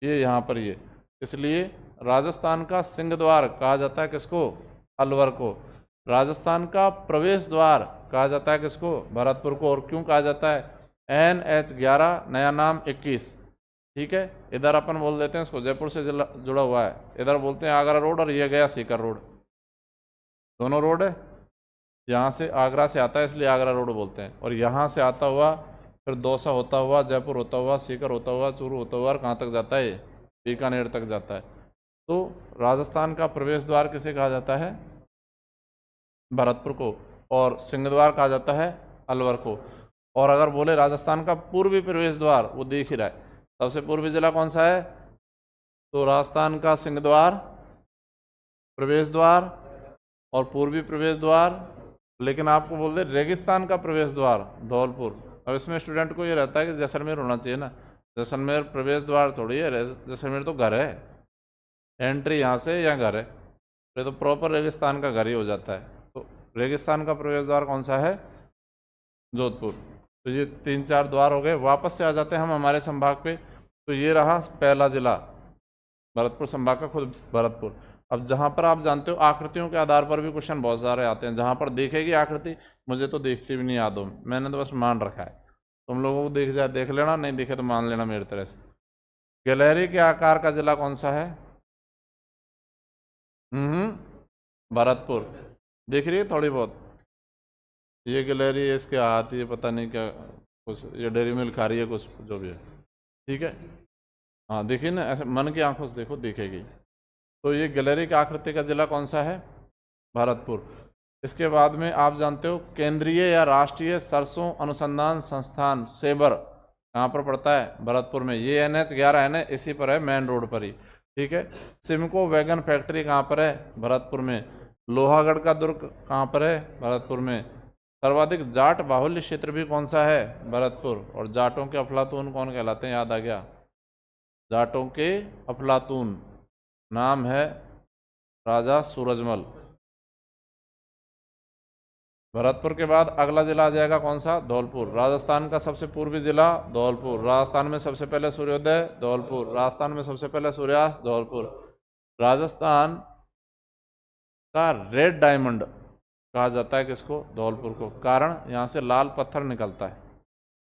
ये यहाँ पर ये। इसलिए राजस्थान का सिंह द्वार कहा जाता है किसको, अलवर को। राजस्थान का प्रवेश द्वार कहा जाता है किसको, भरतपुर को। और क्यों कहा जाता है, NH11 नया नाम 21। ठीक है, इधर अपन बोल देते हैं इसको, जयपुर से जुड़ा हुआ है, इधर बोलते हैं आगरा रोड, और ये गया सीकर रोड, दोनों रोड है। यहाँ से आगरा से आता है इसलिए आगरा रोड बोलते हैं, और यहाँ से आता हुआ फिर दौसा होता हुआ, जयपुर होता हुआ, सीकर होता हुआ, चूरू होता हुआ, कहाँ तक जाता है, बीकानेर तक जाता है। तो राजस्थान का प्रवेश द्वार किसे कहा जाता है, भरतपुर को, और सिंह द्वार कहा जाता है अलवर को। और अगर बोले राजस्थान का पूर्वी प्रवेश द्वार, वो देख ही रहा है, सबसे पूर्वी जिला कौन सा है, तो राजस्थान का सिंह द्वार प्रवेश द्वार और पूर्वी प्रवेश द्वार। लेकिन आपको बोल दे रेगिस्तान का प्रवेश द्वार धौलपुर। अब इसमें स्टूडेंट को ये रहता है कि जैसलमेर होना चाहिए ना, जैसलमेर प्रवेश द्वार थोड़ी है, जैसलमेर तो घर है, एंट्री यहाँ से या घर है, ये तो प्रॉपर रेगिस्तान का घर ही हो जाता है। तो रेगिस्तान का प्रवेश द्वार कौन सा है, जोधपुर। तो ये 3-4 द्वार हो गए। वापस से आ जाते हैं हम हमारे संभाग पे। तो ये रहा पहला जिला भरतपुर संभाग का, खुद भरतपुर। अब जहाँ पर आप जानते हो आकृतियों के आधार पर भी क्वेश्चन बहुत सारे आते हैं, जहाँ पर देखेगी आकृति, मुझे तो देखती भी नहीं याद हो, मैंने तो बस मान रखा है, तुम लोगों को देख जाए देख लेना, नहीं दिखे तो मान लेना मेरी तरह से। गैलरी के आकार का जिला कौन सा है, भरतपुर। दिख रही है थोड़ी बहुत, ये गैलरी है, इसके हाथ, ये पता नहीं क्या कुछ, ये डेयरी मिल्क खा रही है कुछ, जो भी है। ठीक है, हाँ देखिए ना, ऐसे मन की आंखों से देखो दिखेगी। तो ये गैलरी की आकृति का जिला कौन सा है, भरतपुर। इसके बाद में आप जानते हो केंद्रीय या राष्ट्रीय सरसों अनुसंधान संस्थान सेबर कहाँ पर पड़ता है, भरतपुर में। ये NH11 है ना, इसी पर है, मेन रोड पर ही। ठीक है, सिमको वैगन फैक्ट्री कहाँ पर है, भरतपुर में। लोहागढ़ का दुर्ग कहाँ पर है, भरतपुर में। सर्वाधिक जाट बाहुल्य क्षेत्र भी कौन सा है, भरतपुर। और जाटों के अफलातून कौन कहलाते हैं, याद आ गया, जाटों के अफलातून नाम है राजा सूरजमल। भरतपुर के बाद अगला जिला आ जाएगा कौन सा, धौलपुर। राजस्थान का सबसे पूर्वी जिला धौलपुर। राजस्थान में सबसे पहले सूर्योदय धौलपुर, राजस्थान में सबसे पहले सूर्यास्त धौलपुर। राजस्थान का रेड डायमंड कहा जाता है किसको, धौलपुर को, कारण यहाँ से लाल पत्थर निकलता है।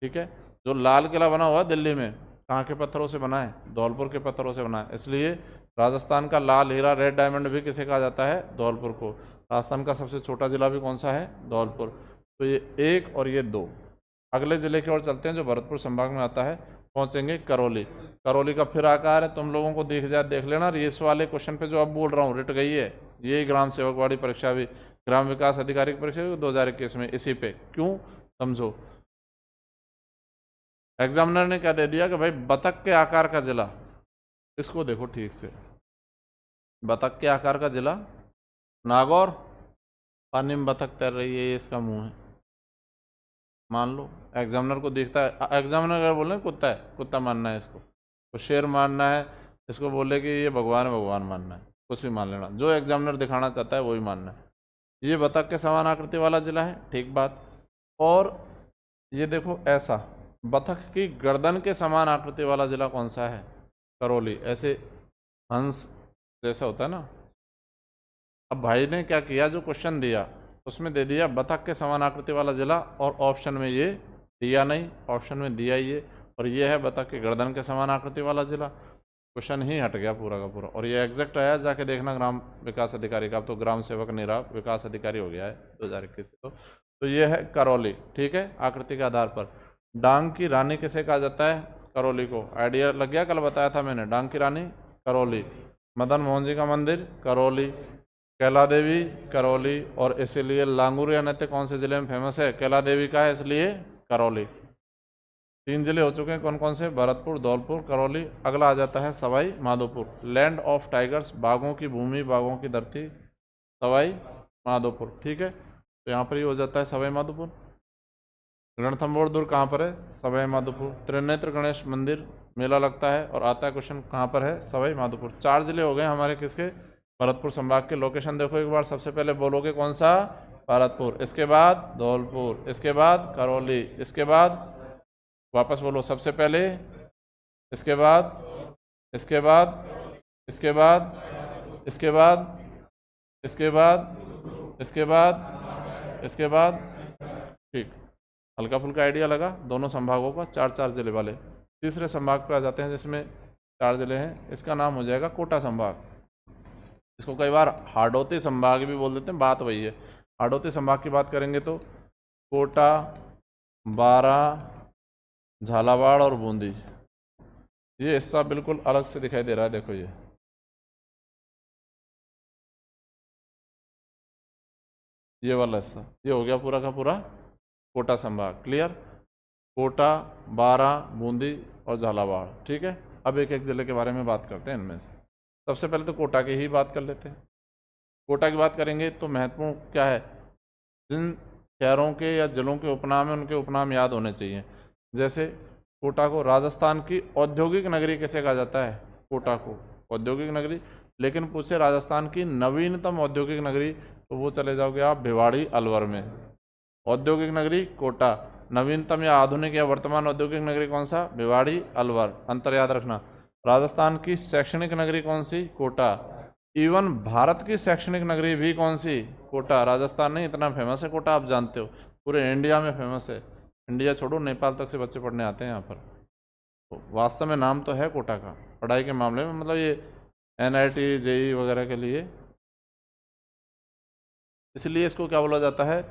ठीक है, जो लाल किला बना हुआ है दिल्ली में, कहाँ के पत्थरों से बना है, धौलपुर के पत्थरों से बना है। इसलिए राजस्थान का लाल हीरा रेड डायमंड भी किसे कहा जाता है, धौलपुर को। राजस्थान का सबसे छोटा जिला भी कौन सा है, धौलपुर। तो ये 1 और ये 2। अगले जिले की ओर चलते हैं जो भरतपुर संभाग में आता है, पहुंचेंगे करौली। करौली का फिर आकार है, तुम लोगों को दिख जाए देख लेना। ये इस वाले क्वेश्चन पे जो अब बोल रहा हूँ रिट गई है, यही ग्राम सेवकवाड़ी परीक्षा भी, ग्राम विकास अधिकारी की परीक्षा भी 2021 में इसी पे। क्यों, समझो। एग्जामिनर ने क्या दे दिया कि भाई बतख के आकार का जिला, इसको देखो ठीक से, बतख के आकार का जिला नागौर, पानी में बतख तैर रही है, ये इसका मुंह है, मान लो। एग्जामिनर को दिखता है, एग्जामिनर अगर बोले कुत्ता है, कुत्ता मानना है इसको, तो शेर मानना है, इसको बोले कि ये भगवान है, भगवान मानना है। कुछ भी मान लेना, जो एग्जामिनर दिखाना चाहता है वही मानना है। ये बतख के समान आकृति वाला जिला है, ठीक बात। और ये देखो ऐसा बतख की गर्दन के समान आकृति वाला जिला कौन सा है? करौली। ऐसे हंस जैसा होता है ना। अब भाई ने क्या किया, जो क्वेश्चन दिया उसमें दे दिया बतख के समान आकृति वाला जिला, और ऑप्शन में ये दिया नहीं, ऑप्शन में दिया ये, और ये है बतख के गर्दन के समान आकृति वाला जिला। क्वेश्चन ही हट गया पूरा का पूरा। और ये एग्जैक्ट आया, जाके देखना ग्राम विकास अधिकारी का। अब तो ग्राम सेवक नहीं रहा, विकास अधिकारी हो गया है 2021 से। तो ये है करौली, ठीक है, आकृति के आधार पर। डांग की रानी किसे कहा जाता है? करौली को। आइडिया लग गया, कल बताया था मैंने, डांग की रानी करौली। मदन मोहन जी का मंदिर करौली। कैला देवी करौली। और इसीलिए लांगूर या नृत्य कौन से जिले में फेमस है? कैला देवी का है, इसलिए करौली। 3 जिले हो चुके हैं, कौन कौन से? भरतपुर, धौलपुर, करौली। अगला आ जाता है Sawai Madhopur. Land of tigers, बाघों की भूमि, बाघों की धरती, सवाई माधोपुर, ठीक है। तो यहाँ पर ही हो जाता है सवाई माधोपुर। रणथंभौर दुर्ग कहाँ पर है? सवाई माधोपुर। त्रिनेत्र गणेश मंदिर मेला लगता है और आता है क्वेश्चन, कहाँ पर है? सवाई माधोपुर। 4 जिले हो गए हमारे किसके? भरतपुर संभाग के। लोकेशन देखो एक बार, सबसे पहले बोलोगे कौन सा? भरतपुर, इसके बाद धौलपुर, इसके बाद करौली, इसके बाद वापस बोलो, सबसे पहले, इसके बाद, इसके बाद, इसके बाद, इसके बाद, इसके बाद, इसके बाद, इसके बाद, ठीक। हल्का फुल्का आइडिया लगा दोनों संभागों का, 4 जिले वाले। तीसरे संभाग पे आ जाते हैं जिसमें 4 जिले हैं। इसका नाम हो जाएगा कोटा संभाग। इसको कई बार हाड़ौती संभाग भी बोल देते हैं, बात वही है। हाड़ौती संभाग की बात करेंगे तो कोटा, बारां, झालावाड़ और बूंदी। ये हिस्सा बिल्कुल अलग से दिखाई दे रहा है, देखो ये वाला हिस्सा, ये हो गया पूरा का पूरा कोटा संभाग। क्लियर? कोटा, बारां, बूंदी और झालावाड़, ठीक है। अब एक एक जिले के बारे में बात करते हैं इनमें से। सबसे पहले तो कोटा की ही बात कर लेते हैं। कोटा की बात करेंगे तो महत्वपूर्ण क्या है? जिन शहरों के या जिलों के उपनाम है, उनके उपनाम याद होने चाहिए। जैसे कोटा को राजस्थान की औद्योगिक नगरी कैसे कहा जाता है? कोटा को औद्योगिक नगरी। लेकिन पूछे राजस्थान की नवीनतम औद्योगिक नगरी, तो वो चले जाओगे आप भिवाड़ी अलवर में। औद्योगिक नगरी कोटा, नवीनतम या आधुनिक या वर्तमान औद्योगिक नगरी कौन सा? भिवाड़ी अलवर। अंतर याद रखना। राजस्थान की शैक्षणिक नगरी कौन सी? कोटा। इवन भारत की शैक्षणिक नगरी भी कौन सी? कोटा। राजस्थान नहीं, इतना फेमस है कोटा, आप जानते हो, पूरे इंडिया में फेमस है। इंडिया छोड़ो, नेपाल तक से बच्चे पढ़ने आते हैं यहाँ पर। तो वास्तव में नाम तो है कोटा का पढ़ाई के मामले में, मतलब ये NIT JEE वगैरह के लिए। इसलिए इसको क्या बोला जाता है?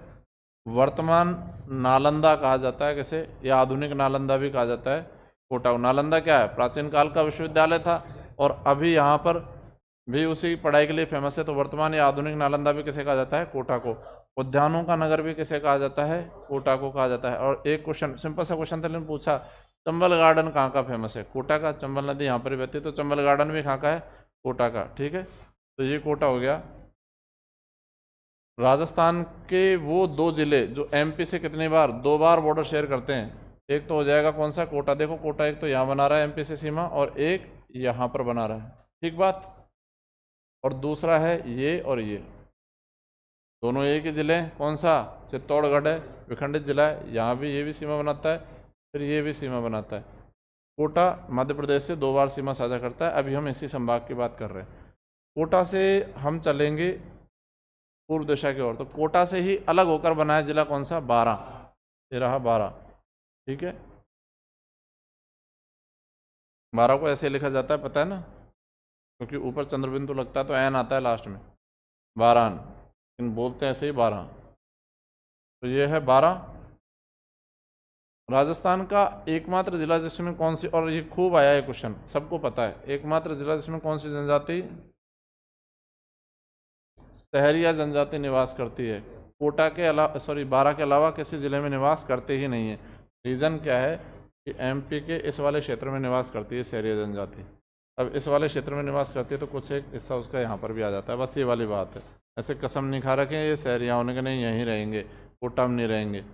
वर्तमान नालंदा कहा जाता है, कैसे? या आधुनिक नालंदा भी कहा जाता है कोटा को। नालंदा क्या है? प्राचीन काल का विश्वविद्यालय था, और अभी यहाँ पर भी उसी पढ़ाई के लिए फेमस है। तो वर्तमान या आधुनिक नालंदा भी किसे कहा जाता है? कोटा को। उद्यानों का नगर भी किसे कहा जाता है? कोटा को कहा जाता है। और एक क्वेश्चन, सिंपल सा क्वेश्चन था, लेकिन पूछा चंबल गार्डन कहाँ का फेमस है? कोटा का। चंबल नदी यहाँ पर ही बहती है, तो चंबल गार्डन भी कहाँ का है? कोटा का, ठीक है। तो ये कोटा हो गया। राजस्थान के वो 2 जिले जो MP से कितनी बार? 2 बार बॉर्डर शेयर करते हैं। एक तो हो जाएगा कौन सा? कोटा। देखो कोटा एक तो यहाँ बना रहा है MP से सीमा, और एक यहाँ पर बना रहा है, ठीक बात। और दूसरा है ये, और ये दोनों एक ही जिले हैं। कौन सा? चित्तौड़गढ़ है, विखंडित जिला है। यहाँ भी ये भी सीमा बनाता है, फिर ये भी सीमा बनाता है। कोटा मध्य प्रदेश से 2 बार सीमा साझा करता है। अभी हम इसी संभाग की बात कर रहे हैं। कोटा से हम चलेंगे पूर्व दिशा की ओर, तो कोटा से ही अलग होकर बना है जिला कौन सा? बारां। ये रहा बारां, ठीक है। बारां को ऐसे लिखा जाता है, पता है ना, क्योंकि ऊपर चंद्रबिंदु लगता है तो N आता है लास्ट में, बारान, लेकिन बोलते हैं ऐसे ही बारां। तो ये है बारां। राजस्थान का एकमात्र जिला जिसमें कौन सी, और ये खूब आया है क्वेश्चन, सबको पता है, एकमात्र जिला जिसमें कौन सी जनजाति? सहरिया जनजाति निवास करती है। कोटा के अलावा, सॉरी, बारां के अलावा किसी जिले में निवास करते ही नहीं है। रीज़न क्या है कि MP के इस वाले क्षेत्र में निवास करती है सहरिया जनजाति। अब इस वाले क्षेत्र में निवास करती है तो कुछ एक हिस्सा उसका यहाँ पर भी आ जाता है, बस ये वाली बात है। ऐसे कसम नहीं खा रखे ये सहरिया होने के, नहीं यहीं रहेंगे, कोटा में नहीं रहेंगे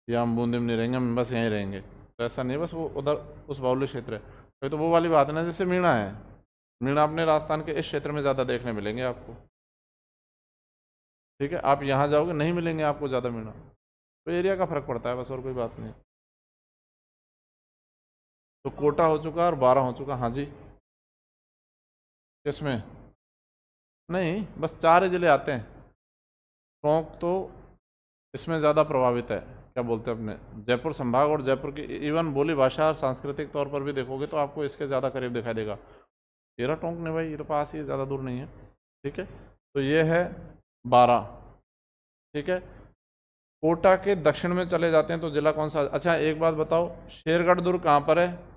या हम बूंदी में नहीं रहेंगे, हम बस यहीं रहेंगे, तो ऐसा नहीं, बस वो उधर उस बाहुल्य क्षेत्र है। तो वो वाली बात है ना, जैसे मीणा है, मीणा अपने राजस्थान के इस क्षेत्र में ज़्यादा देखने मिलेंगे आपको। ठीक है, आप यहाँ जाओगे नहीं मिलेंगे आपको ज़्यादा मीणा, तो एरिया का फर्क पड़ता है बस, और कोई बात नहीं। तो कोटा हो चुका और 12 हो चुका। हाँ जी, किसमें? नहीं, बस 4 जिले आते हैं। टोंक तो इसमें ज़्यादा प्रभावित है, क्या बोलते हैं अपने जयपुर संभाग, और जयपुर की इवन बोली भाषा और सांस्कृतिक तौर पर भी देखोगे तो आपको इसके ज़्यादा करीब दिखाई देगा। तेरा टोंक नहीं भाई, ये तो पास ही है, ज़्यादा दूर नहीं है। ठीक है, तो ये है 12। ठीक है, कोटा के दक्षिण में चले जाते हैं तो जिला कौन सा? अच्छा एक बात बताओ, शेरगढ़ दुर्ग कहाँ पर है?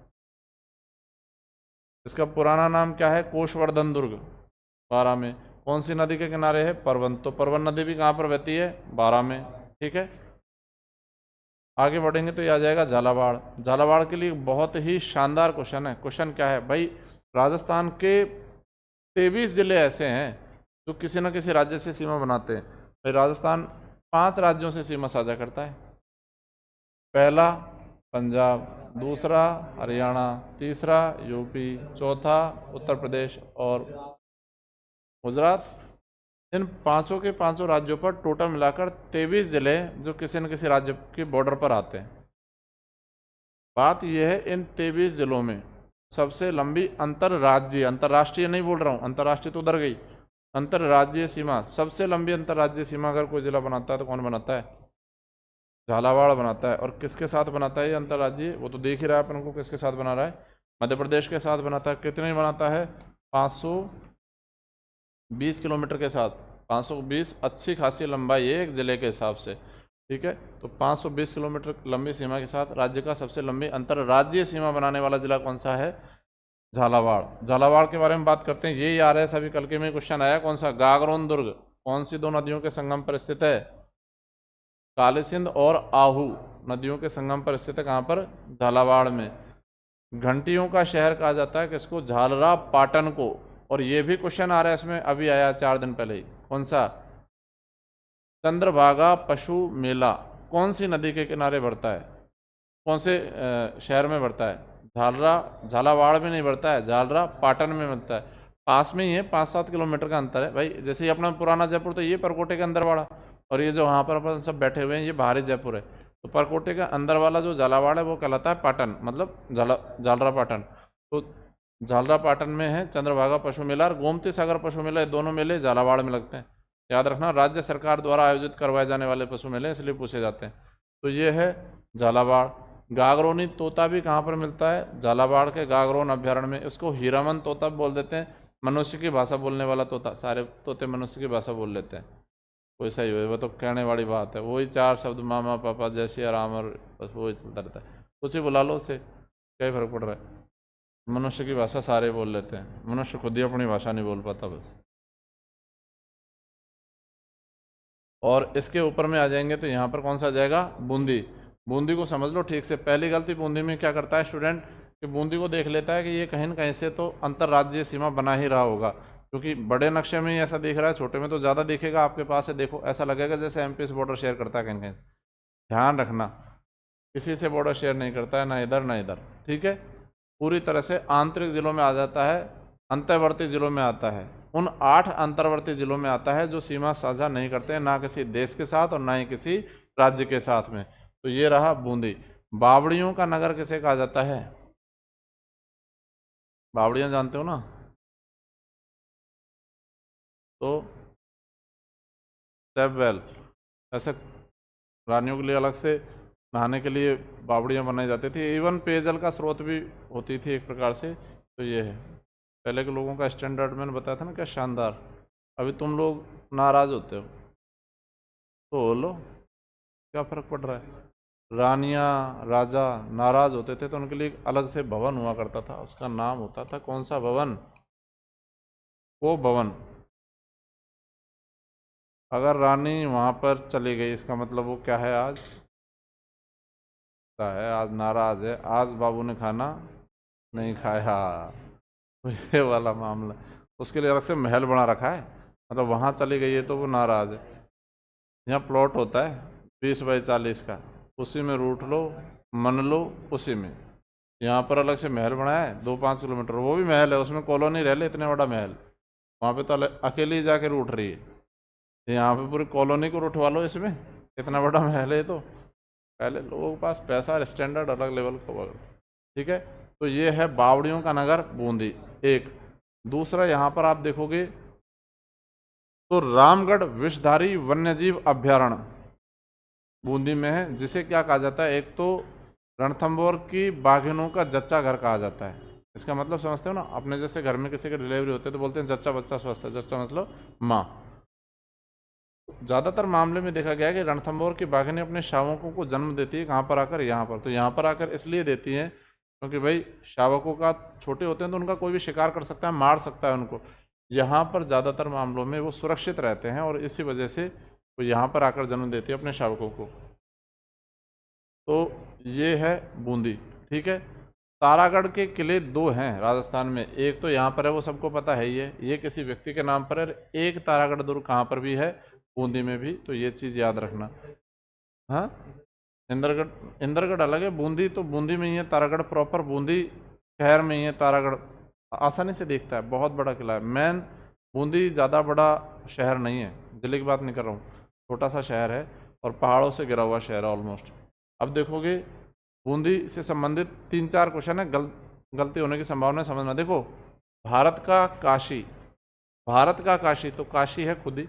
इसका पुराना नाम क्या है? कोशवर्धन दुर्ग। 12 में। कौन सी नदी के किनारे है? परवन। तो परवन नदी भी कहाँ पर बहती है? 12 में। ठीक है, आगे बढ़ेंगे तो ये आ जाएगा झालावाड़। झालावाड़ के लिए बहुत ही शानदार क्वेश्चन है। क्वेश्चन क्या है भाई? राजस्थान के 23 जिले ऐसे हैं जो किसी न किसी राज्य से सीमा बनाते हैं। भाई राजस्थान 5 राज्यों से सीमा साझा करता है। पहला पंजाब, दूसरा हरियाणा, तीसरा यूपी, चौथा उत्तर प्रदेश और गुजरात। इन पांचों के पांचों राज्यों पर टोटल मिलाकर 23 जिले जो किसी न किसी राज्य के बॉर्डर पर आते हैं। बात यह है, इन 23 जिलों में सबसे लंबी अंतर्राज्यीय, अंतर्राष्ट्रीय नहीं बोल रहा हूँ, अंतर्राष्ट्रीय तो उधर गई, अंतर्राज्यीय सीमा, सबसे लंबी अंतर्राज्यीय सीमा अगर कोई जिला बनाता है तो कौन बनाता है? झालावाड़ बनाता है। और किसके साथ बनाता है ये अंतर्राज्यीय? वो तो देख ही रहा है अपन को किसके साथ बना रहा है, मध्य प्रदेश के साथ बनाता है। कितने बनाता है? 520 किलोमीटर के साथ। 520 अच्छी खासी लंबाई है एक जिले के हिसाब से। ठीक है, तो 520 किलोमीटर लंबी सीमा के साथ राज्य का सबसे लंबी अंतर्राज्यीय सीमा बनाने वाला जिला कौन सा है? झालावाड़। झालावाड़ के बारे में बात करते हैं। ये यार है सभी, कल के में क्वेश्चन आया, कौन सा? गागरोन दुर्ग कौन सी 2 नदियों के संगम पर स्थित है? काली सिंध और आहू नदियों के संगम पर स्थित है। कहाँ पर? झालावाड़ में। घंटियों का शहर कहा जाता है किसको? झालरा पाटन को। और ये भी क्वेश्चन आ रहा है इसमें, अभी आया 4 दिन पहले ही। कौन सा? चंद्रभागा पशु मेला कौन सी नदी के किनारे बढ़ता है? कौन से शहर में बढ़ता है? झालरा, झालावाड़ में नहीं बढ़ता है, झालरा पाटन में बढ़ता है। पास में ही है, 5-7 किलोमीटर का अंतर है भाई। जैसे ही अपना पुराना जयपुर, तो ये परकोटे के अंदर वाला, और ये जो वहाँ पर अपन सब बैठे हुए हैं ये बाहरी जयपुर है। तो परकोटे का अंदर वाला जो झालावाड़ है वो कहलाता है पाटन, मतलब झालरा पाटन। तो झालरा पाटन में है चंद्रभागा पशु मेला और गोमती सागर पशु मेला, ये दोनों मेले झालावाड़ में लगते हैं। याद रखना, राज्य सरकार द्वारा आयोजित करवाए जाने वाले पशु मेले इसलिए पूछे जाते हैं। तो ये है झालावाड़। गागरोनी तोता भी कहाँ पर मिलता है? झालावाड़ के गागरोन अभ्यारण्य में। इसको हीरामन तोता बोल देते हैं, मनुष्य की भाषा बोलने वाला तोता। सारे तोते मनुष्य की भाषा बोल लेते हैं, कोई सही हो, वो तो कहने वाली बात है। वही 4 शब्द, मामा पापा जय श्री राम, और बस वही चलता रहता है। कुछ ही बुला लो उससे, क्या फर्क पड़ रहा है? मनुष्य की भाषा सारे बोल लेते हैं, मनुष्य खुद ही अपनी भाषा नहीं बोल पाता बस। और इसके ऊपर में आ जाएंगे तो यहाँ पर कौन सा आ जाएगा? बूंदी। बूंदी को समझ लो ठीक से। पहली गलती बूंदी में क्या करता है स्टूडेंट, कि बूंदी को देख लेता है कि ये कहीं न कहीं से तो अंतर्राज्यीय सीमा बना ही रहा होगा, क्योंकि बड़े नक्शे में ही ऐसा दिख रहा है, छोटे में तो ज़्यादा दिखेगा आपके पास है। देखो ऐसा लगेगा जैसे एमपी से बॉर्डर शेयर करता है कहीं कहीं से। ध्यान रखना, किसी से बॉर्डर शेयर नहीं करता है, ना इधर ना इधर। ठीक है, पूरी तरह से आंतरिक जिलों में आ जाता है, अंतर्वर्ती जिलों में आता है। उन 8 अंतर्वर्ती जिलों में आता है जो सीमा साझा नहीं करते हैं, ना किसी देश के साथ और ना ही किसी राज्य के साथ में। तो ये रहा बूंदी। बावड़ियों का नगर किसे कहा जाता है? बावड़ियां जानते हो ना? तो स्टेप वेल, ऐसे रानियों के लिए अलग से नहाने के लिए बावड़ियाँ बनाई जाती थी। इवन पेयजल का स्रोत भी होती थी एक प्रकार से। तो ये है, पहले के लोगों का स्टैंडर्ड मैंने बताया था ना क्या शानदार। अभी तुम लोग नाराज होते हो तो बोलो, क्या फर्क पड़ रहा है? रानियाँ राजा नाराज होते थे तो उनके लिए एक अलग से भवन हुआ करता था, उसका नाम होता था कौन सा भवन? वो भवन। अगर रानी वहाँ पर चली गई इसका मतलब वो क्या है? आज है, आज नाराज है, आज बाबू ने खाना नहीं खाया। तो ये वाला मामला, उसके लिए अलग से महल बना रखा है, मतलब वहाँ चली गई है तो वो नाराज है। यहाँ प्लॉट होता है 20 बाई 40 का, उसी में रूठ लो, मन लो उसी में। यहाँ पर अलग से महल बनाया है 2-5 किलोमीटर, वो भी महल है, उसमें कॉलोनी रह ले, इतने बड़ा महल। वहाँ पे तो अकेली जाके रूठ रही है, यहाँ पे पूरी कॉलोनी को उठवा लो इसमें, इतना बड़ा महल है। तो पहले लोगों के पास पैसा स्टैंडर्ड अलग लेवल का होगा। ठीक है, तो ये है बावड़ियों का नगर बूंदी एक। दूसरा यहाँ पर आप देखोगे तो रामगढ़ विषधारी वन्यजीव अभ्यारण्य बूंदी में है, जिसे क्या कहा जाता है, एक तो रणथंभौर की बाघिनों का जच्चा घर कहा जाता है। इसका मतलब समझते हो ना, अपने जैसे घर में किसी के डिलीवरी होते है तो बोलते हैं जच्चा बच्चा स्वस्थ है, जच्चा मतलब माँ। ज़्यादातर मामले में देखा गया है कि रणथंभौर की बाघिनें अपने शावकों को जन्म देती है कहाँ पर आकर, यहाँ पर। तो यहाँ पर आकर इसलिए देती हैं क्योंकि भाई शावकों का छोटे होते हैं तो उनका कोई भी शिकार कर सकता है, मार सकता है उनको। यहाँ पर ज़्यादातर मामलों में वो सुरक्षित रहते हैं और इसी वजह से वो यहाँ पर आकर जन्म देती है अपने शावकों को। तो ये है बूंदी। ठीक है, तारागढ़ के किले 2 हैं राजस्थान में, एक तो यहाँ पर है, वो सबको पता है, ये किसी व्यक्ति के नाम पर है। एक तारागढ़ दुर्ग कहाँ पर भी है, बूंदी में भी, तो ये चीज़ याद रखना। हाँ, इंद्रगढ़ अलग है, बूंदी तो बूंदी में ही है, तारागढ़ प्रॉपर बूंदी शहर में ही है। तारागढ़ आसानी से दिखता है, बहुत बड़ा किला है। मेन बूंदी ज़्यादा बड़ा शहर नहीं है, दिल्ली की बात नहीं कर रहा हूँ, छोटा सा शहर है और पहाड़ों से घिरा हुआ शहर है ऑलमोस्ट। अब देखोगे बूंदी से संबंधित 3-4 क्वेश्चन है, गलती होने की संभावना है, समझना। देखो, भारत का काशी, भारत का काशी तो काशी है खुद ही।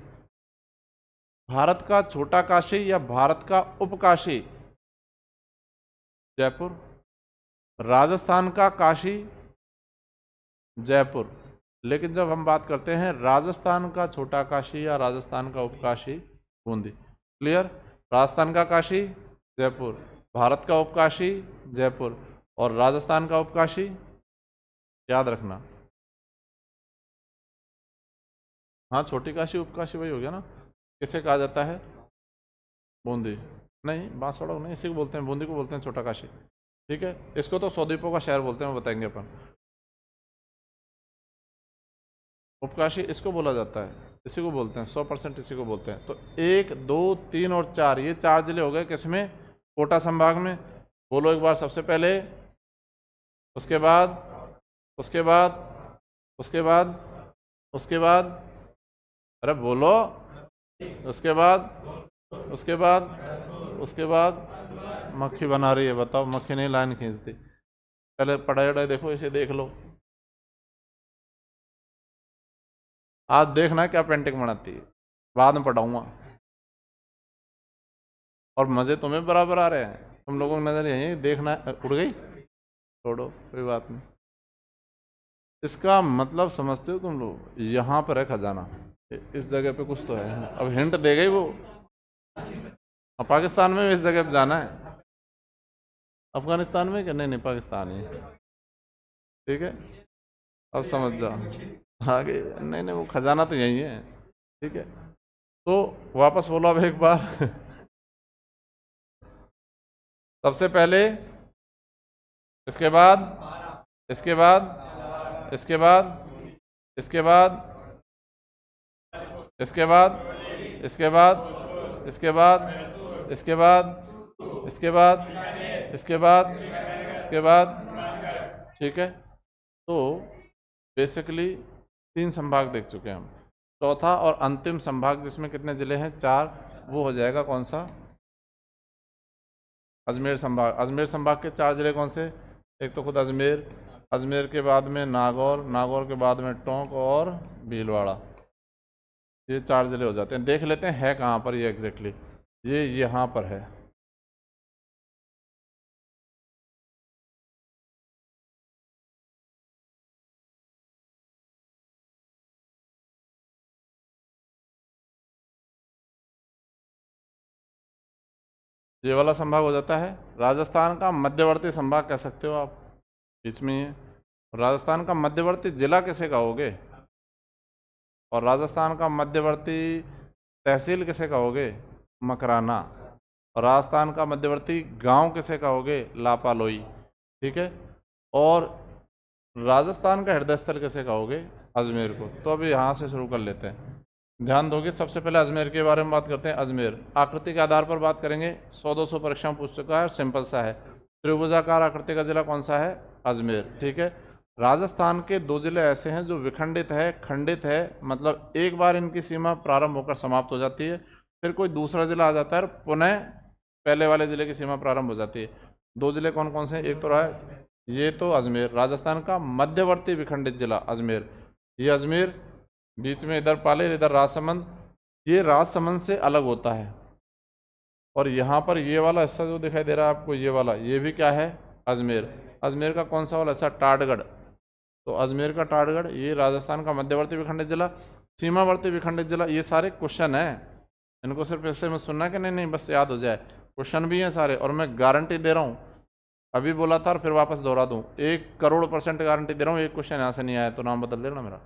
भारत का छोटा काशी या भारत का उपकाशी, जयपुर। राजस्थान का काशी, जयपुर। लेकिन जब हम बात करते हैं राजस्थान का छोटा काशी या राजस्थान का उपकाशी, बूंदी। क्लियर? राजस्थान का काशी जयपुर, भारत का उपकाशी जयपुर, और राजस्थान का उपकाशी याद रखना। हाँ, छोटी काशी उपकाशी वही हो गया ना। किसे कहा जाता है? बूंदी नहीं, बांसवाड़ा नहीं, इसी को बोलते हैं, बूंदी को बोलते हैं छोटा काशी। ठीक है, इसको तो 100 द्वीपों का शहर बोलते हैं, वो बताएंगे अपन। उपकाशी इसको बोला जाता है, इसी को बोलते हैं, 100% इसी को बोलते हैं। तो 1, 2, 3 और 4, ये 4 जिले हो गए किसमें? कोटा संभाग में। बोलो एक बार सबसे पहले, उसके बाद, उसके बाद, उसके बाद, उसके बाद, अरे बोलो, उसके बाद, उसके बाद, उसके बाद। मक्खी बना रही है, बताओ, मक्खी नहीं लाइन खींचती। पहले पढ़ाई वढ़ाई देखो, इसे देख लो। आज देखना क्या पेंटिंग बनाती है, बाद में पढ़ाऊंगा। और मज़े तुम्हें बराबर आ रहे हैं, तुम लोगों की नज़र यही देखना। उड़ गई, छोड़ो, कोई बात नहीं। इसका मतलब समझते हो तुम लोग? यहाँ पर है खजाना, इस जगह पे कुछ तो है। अब हिंट दे गई वो। अब पाकिस्तान में इस जगह पे जाना है। अफगानिस्तान में क्या? नहीं, पाकिस्तान ही। ठीक है, अब समझ जाओ आगे। नहीं, वो खजाना तो यही है। ठीक है, तो वापस बोलो अब एक बार। सबसे पहले, इसके बाद, इसके बाद, इसके बाद, इसके बाद, इसके बाद, इसके बाद, इसके बाद, इसके बाद, इसके बाद, इसके बाद, इसके बाद। ठीक है, तो बेसिकली 3 संभाग देख चुके हैं हम। चौथा और अंतिम संभाग जिसमें कितने जिले हैं? 4, वो हो जाएगा कौन सा? अजमेर संभाग। अजमेर संभाग के 4 जिले कौन से? एक तो खुद अजमेर, अजमेर के बाद में नागौर, नागौर के बाद में टोंक और भीलवाड़ा। ये 4 जिले हो जाते हैं। देख लेते हैं है कहाँ पर ये एग्जैक्टली। ये यहाँ पर है। ये वाला संभाग हो जाता है राजस्थान का मध्यवर्ती संभाग, कह सकते हो आप, बीच में ही है। राजस्थान का मध्यवर्ती जिला किसे कहोगे? और राजस्थान का मध्यवर्ती तहसील किसे कहोगे? मकराना। और राजस्थान का मध्यवर्ती गांव किसे कहोगे? लापालोई। ठीक है, और राजस्थान का हृदय स्थल किसे कहोगे? अजमेर को। तो अभी यहाँ से शुरू कर लेते हैं। ध्यान दोगे, सबसे पहले अजमेर के बारे में बात करते हैं। अजमेर आकृति के आधार पर बात करेंगे, 100-200 परीक्षा में पूछ चुका है और सिंपल सा है। त्रिभुजाकार आकृति का जिला कौन सा है? अजमेर। ठीक है, राजस्थान के 2 जिले ऐसे हैं जो विखंडित है, खंडित है, मतलब एक बार इनकी सीमा प्रारंभ होकर समाप्त हो जाती है, फिर कोई दूसरा जिला आ जाता है और पुनः पहले वाले जिले की सीमा प्रारंभ हो जाती है। 2 जिले कौन कौन से हैं? एक तो रहा है ये तो अजमेर, राजस्थान का मध्यवर्ती विखंडित जिला अजमेर, ये अजमेर, बीच में इधर पालेर, इधर राजसमंद, ये राजसमंद से अलग होता है। और यहाँ पर ये वाला हिस्सा जो दिखाई दे रहा है आपको, ये वाला, ये भी क्या है? अजमेर। अजमेर का कौन सा वाला हिस्सा? टाटगढ़। तो अजमेर का टाटगढ़, ये राजस्थान का मध्यवर्ती विखंडित जिला, सीमावर्ती विखंडित जिला। ये सारे क्वेश्चन है, इनको सिर्फ ऐसे में सुनना कि नहीं नहीं बस याद हो जाए, क्वेश्चन भी हैं सारे, और मैं गारंटी दे रहा हूँ, अभी बोला था और फिर वापस दोहरा दूँ, 1,000,000% गारंटी दे रहा हूँ, एक क्वेश्चन यहाँ से नहीं आया तो नाम बदल देना मेरा।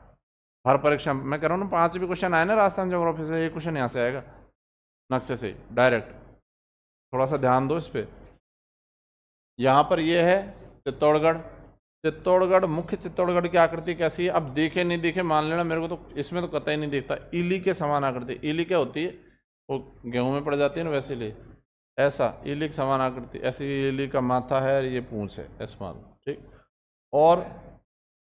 हर परीक्षा मैं कह रहा हूँ ना, 5 भी क्वेश्चन आए ना राजस्थान ज्योग्राफी से, एक क्वेश्चन यहाँ से आएगा नक्शे से डायरेक्ट, थोड़ा सा ध्यान दो इस पर। यहाँ पर ये है चित्तौड़गढ़। चित्तौड़गढ़, मुख्य चित्तौड़गढ़ की आकृति कैसी है? अब दिखे नहीं दिखे मान लेना, मेरे को तो इसमें तो कतई नहीं दिखता। इली के समान आकृति, इली क्या होती है? वो गेहूं में पड़ जाती है ना, वैसे लिए ऐसा इली की समान आकृति, ऐसी इली का माथा है, ये पूंछ है ऐसा, ठीक। और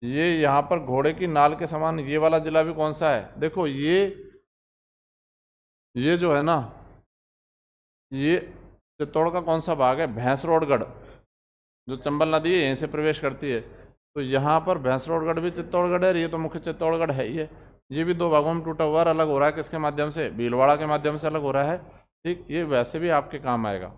ये यहाँ पर घोड़े की नाल के समान ये वाला जिला भी कौन सा है? देखो ये जो है ना, ये चित्तौड़ का कौन सा भाग है? भैंसरोडगढ़, जो चंबल नदी है यहीं से प्रवेश करती है, तो यहाँ पर भैंसरोडगढ़ भी चित्तौड़गढ़ है, ये तो मुख्य चित्तौड़गढ़ है ही है। ये भी 2 भागों में टूटा हुआ है, अलग हो रहा है किसके माध्यम से? भीलवाड़ा के माध्यम से अलग हो रहा है, ठीक। ये वैसे भी आपके काम आएगा,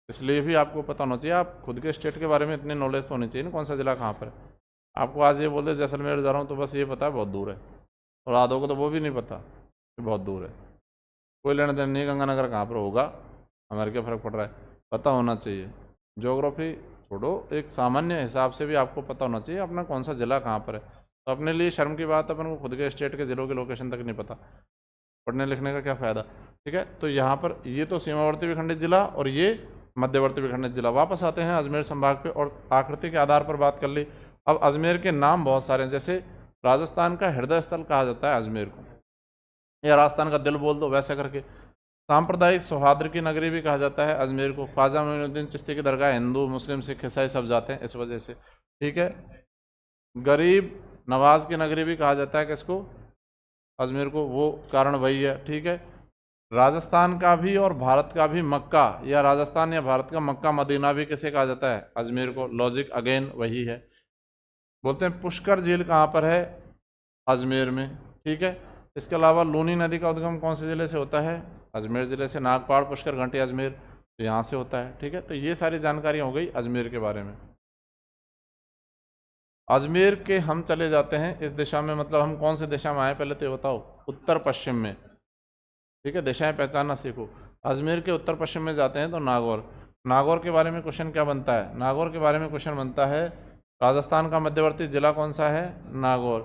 इसलिए भी आपको पता होना चाहिए, आप खुद के स्टेट के बारे में इतनी नॉलेज तो होनी चाहिए ना, कौन सा जिला कहाँ पर है। आपको आज ये बोलते जैसलमेर जा रहा हूँ तो बस ये पता है बहुत दूर है, और आधों को तो वो भी नहीं पता कि बहुत दूर है, कोई लेना देना नहीं, गंगानगर कहाँ पर होगा, हमारे क्या फ़र्क पड़ रहा है, पता होना चाहिए। ज्योग्राफी छोड़ो, एक सामान्य हिसाब से भी आपको पता होना चाहिए अपना कौन सा जिला कहाँ पर है। तो अपने लिए शर्म की बात है, अपन को खुद के स्टेट के ज़िलों के लोकेशन तक नहीं पता, पढ़ने लिखने का क्या फ़ायदा, ठीक है। तो यहाँ पर ये तो सीमावर्ती विखंडित जिला और ये मध्यवर्ती विखंडित जिला। वापस आते हैं अजमेर संभाग पे, और आकृति के आधार पर बात कर ली। अब अजमेर के नाम बहुत सारे हैं, जैसे राजस्थान का हृदय स्थल कहा जाता है अजमेर को, या राजस्थान का दिल बोल दो वैसा करके। सांप्रदायिक सौहार्द की नगरी भी कहा जाता है अजमेर को, ख्वाजा मोइनुद्दीन चिश्ती की दरगाह हिंदू मुस्लिम सिख ईसाई सब जाते हैं इस वजह से, ठीक है। गरीब नवाज की नगरी भी कहा जाता है किसको? अजमेर को, वो कारण वही है, ठीक है। राजस्थान का भी और भारत का भी मक्का, या राजस्थान या भारत का मक्का मदीना भी किसे कहा जाता है? अजमेर को। लॉजिक अगेन वही है। बोलते हैं पुष्कर झील कहाँ पर है? अजमेर में, ठीक है। इसके अलावा लूनी नदी का उद्गम कौन से जिले से होता है? अजमेर जिले से। नागपाड़, पुष्कर, घंटी, अजमेर तो यहाँ से होता है, ठीक है। तो ये सारी जानकारी हो गई अजमेर के बारे में। अजमेर के हम चले जाते हैं इस दिशा में, मतलब हम कौन से दिशा में आए पहले तो ये बताओ? उत्तर पश्चिम में, ठीक है। दिशाएं पहचानना सीखो। अजमेर के उत्तर पश्चिम में जाते हैं तो नागौर। नागौर के बारे में क्वेश्चन क्या बनता है? नागौर के बारे में क्वेश्चन बनता है राजस्थान का मध्यवर्ती जिला कौन सा है? नागौर।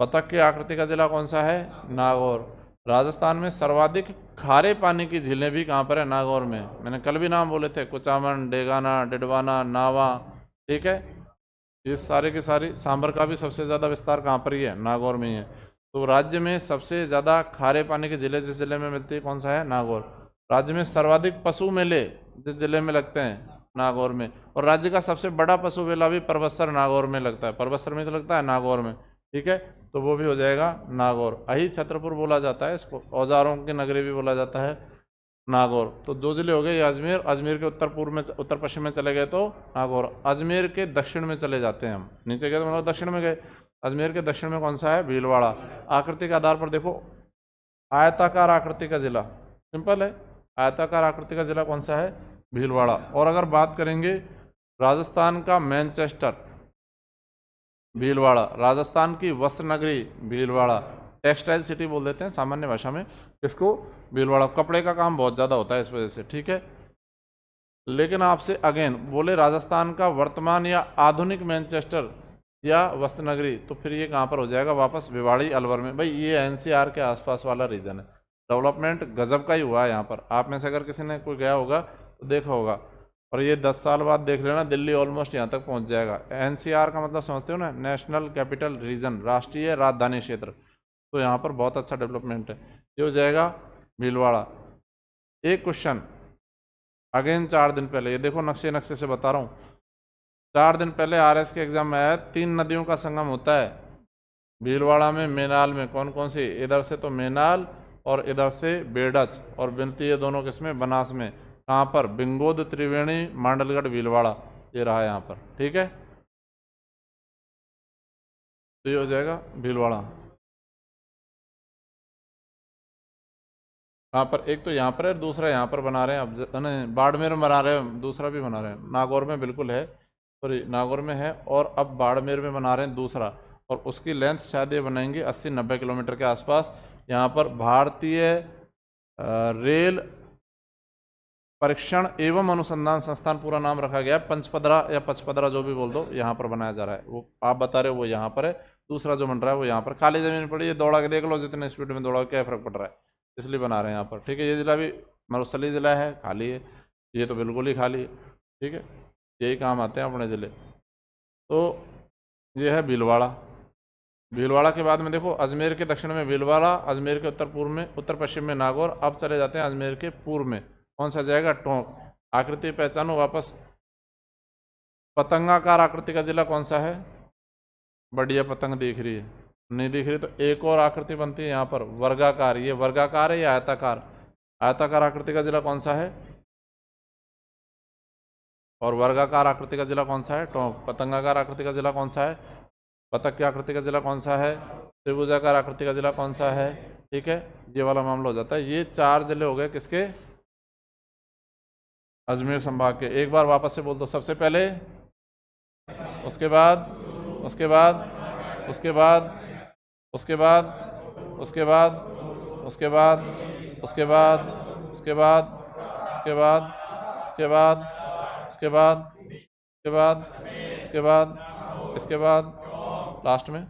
बतख की आकृति का जिला कौन सा है? नागौर। राजस्थान में सर्वाधिक खारे पानी की झीलें भी कहाँ पर है? नागौर में। मैंने कल भी नाम बोले थे, कुचामन, डेगाना, डिडवाना, नावा, ठीक है। ये सारे के सारे, सांभर का भी सबसे ज़्यादा विस्तार कहाँ पर ही है? नागौर में ही है। तो राज्य में सबसे ज़्यादा खारे पानी के जिले जिस जिले में मिलती है कौन सा है? नागौर। राज्य में सर्वाधिक पशु मेले जिस जिले में लगते हैं? नागौर में। और राज्य का सबसे बड़ा पशु मेला भी परबत्सर नागौर में लगता है। परबत्सर में तो लगता है, नागौर में, ठीक है। तो वो भी हो जाएगा नागौर। अही छत्रपुर बोला जाता है इसको, औजारों की नगरी भी बोला जाता है नागौर। तो 2 जिले हो गए, ये अजमेर। अजमेर के उत्तर पूर्व में, उत्तर पश्चिम में चले गए तो नागौर। अजमेर के दक्षिण में चले जाते हैं हम, नीचे गए तो मतलब दक्षिण में गए। अजमेर के दक्षिण में कौन सा है? भीलवाड़ा। आकृति के आधार पर देखो, आयताकार आकृति का जिला, सिंपल है, आयताकार आकृति का जिला कौन सा है? भीलवाड़ा। और अगर बात करेंगे राजस्थान का मैनचेस्टर, भीलवाड़ा। राजस्थान की वस्त्र नगरी, भीलवाड़ा। टेक्सटाइल सिटी बोल देते हैं सामान्य भाषा में इसको, भीलवाड़ा। कपड़े का काम बहुत ज़्यादा होता है इस वजह से, ठीक है। लेकिन आपसे अगेन बोले राजस्थान का वर्तमान या आधुनिक मैनचेस्टर या वस्त्र नगरी, तो फिर ये कहाँ पर हो जाएगा? वापस भिवाड़ी, अलवर में। भाई ये एनसीआर के आसपास वाला रीजन है, डेवलपमेंट गजब का ही हुआ है यहाँ पर। आप में से अगर किसी ने कोई गया होगा तो देखा होगा, और ये 10 साल बाद देख लेना, दिल्ली ऑलमोस्ट यहाँ तक पहुँच जाएगा। एनसीआर का मतलब समझते हो ना? नेशनल कैपिटल रीजन, राष्ट्रीय राजधानी क्षेत्र। तो यहाँ पर बहुत अच्छा डेवलपमेंट है। ये हो जाएगा भीलवाड़ा। एक क्वेश्चन, अगेन 4 दिन पहले, ये देखो नक्शे से बता रहा हूँ, 4 दिन पहले RS के एग्जाम में आया, 3 नदियों का संगम होता है भीलवाड़ा में, मेनाल में। कौन कौन सी? इधर से तो मेनाल और इधर से बेडच, और बिनती ये दोनों किसमें? बनास में। कहाँ पर? बिंगोद, त्रिवेणी, मांडलगढ़, भीलवाड़ा, ये रहा यहाँ पर। ठीक है, तो ये हो जाएगा भीलवाड़ा। कहाँ पर? एक तो यहाँ पर है, दूसरा यहाँ पर बना रहे हैं अब, नहीं बाड़मेर में बना रहे हैं, दूसरा भी बना रहे हैं। नागौर में बिल्कुल है, सॉरी नागौर में है, और अब बाड़मेर में बना रहे हैं दूसरा, और उसकी लेंथ शायद ये बनाएंगे 80-90 किलोमीटर के आसपास। यहाँ पर भारतीय रेल परीक्षण एवं अनुसंधान संस्थान पूरा नाम रखा गया है, पंचपदरा या पचपदरा जो भी बोल दो, यहाँ पर बनाया जा रहा है। वो आप बता रहे हो वो यहाँ पर है, दूसरा जो बन रहा है वो यहाँ पर। खाली जमीन पड़ी है, दौड़ा के देख लो, जितने स्पीड में दौड़ाओ क्या फर्क पड़ रहा है, इसलिए बना रहे हैं यहाँ पर। ठीक है, ये जिला भी मरुस्थली जिला है, खाली है, ये तो बिल्कुल ही खाली है। ठीक है, यही काम आते हैं अपने ज़िले। तो ये है भीलवाड़ा। भीलवाड़ा के बाद में देखो अजमेर के दक्षिण में भीलवाड़ा, अजमेर के उत्तर पूर्व में, उत्तर पश्चिम में नागौर। अब चले जाते हैं अजमेर के पूर्व में, कौन सा जाएगा? टोंक। आकृति पहचानो वापस, पतंगाकार आकृति का जिला कौन सा है? बढ़िया पतंग दिख रही है, नहीं दिख रही तो एक और आकृति बनती है यहाँ पर, वर्गाकार। ये वर्गाकार है या आयताकार? आयताकार आकृति का जिला कौन सा है? और वर्गाकार आकृति का जिला कौन सा है? टोंक। पतंगाकार आकृति का जिला कौन सा है? पतंग की आकृति का जिला कौन सा है? त्रिभुजाकार आकृति का जिला कौन सा है? ठीक है, ये वाला मामला हो जाता है। ये 4 जिले हो गए किसके? अजमेर संभाग के। एक बार वापस से बोल दो, सबसे पहले, उसके बाद, उसके बाद, उसके बाद, उसके बाद, उसके बाद, उसके बाद, उसके बाद, उसके बाद, उसके बाद, उसके बाद, उसके बाद, उसके बाद, उसके बाद, इसके बाद, लास्ट में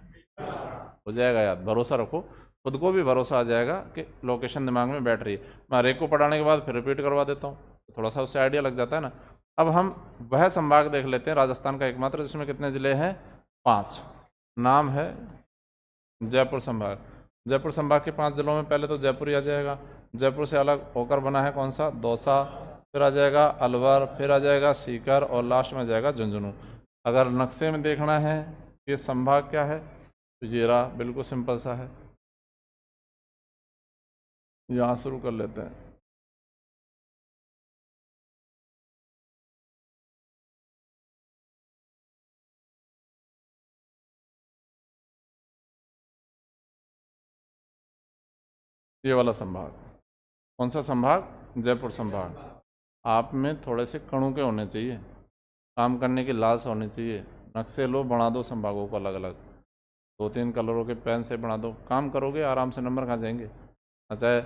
हो जाएगा याद। भरोसा रखो, खुद को भी भरोसा आ जाएगा कि लोकेशन दिमाग में बैठ रही है। मैं हर एक को पढ़ाने के बाद फिर रिपीट करवा देता हूँ, तो थोड़ा सा उससे आइडिया लग जाता है ना। अब हम वह संभाग देख लेते हैं, राजस्थान का एकमात्र, जिसमें कितने जिले हैं? 5। नाम है जयपुर संभाग। जयपुर संभाग के 5 जिलों में पहले तो जयपुर ही आ जाएगा। जयपुर से अलग होकर बना है कौन सा? दौसा, फिर आ जाएगा अलवर, फिर आ जाएगा सीकर, और लास्ट में जाएगा झुंझुनू। अगर नक्शे में देखना है ये संभाग क्या है, तो ये रहा, बिल्कुल सिंपल सा है। यहाँ शुरू कर लेते हैं। ये वाला संभाग कौन सा संभाग? जयपुर संभाग। आप में थोड़े से कणों के होने चाहिए, काम करने की लालसा होनी चाहिए। नक्शे लो, बना दो संभागों को अलग अलग, 2-3 कलरों के पेन से बना दो, काम करोगे आराम से, नंबर कहाँ जाएंगे? चाहे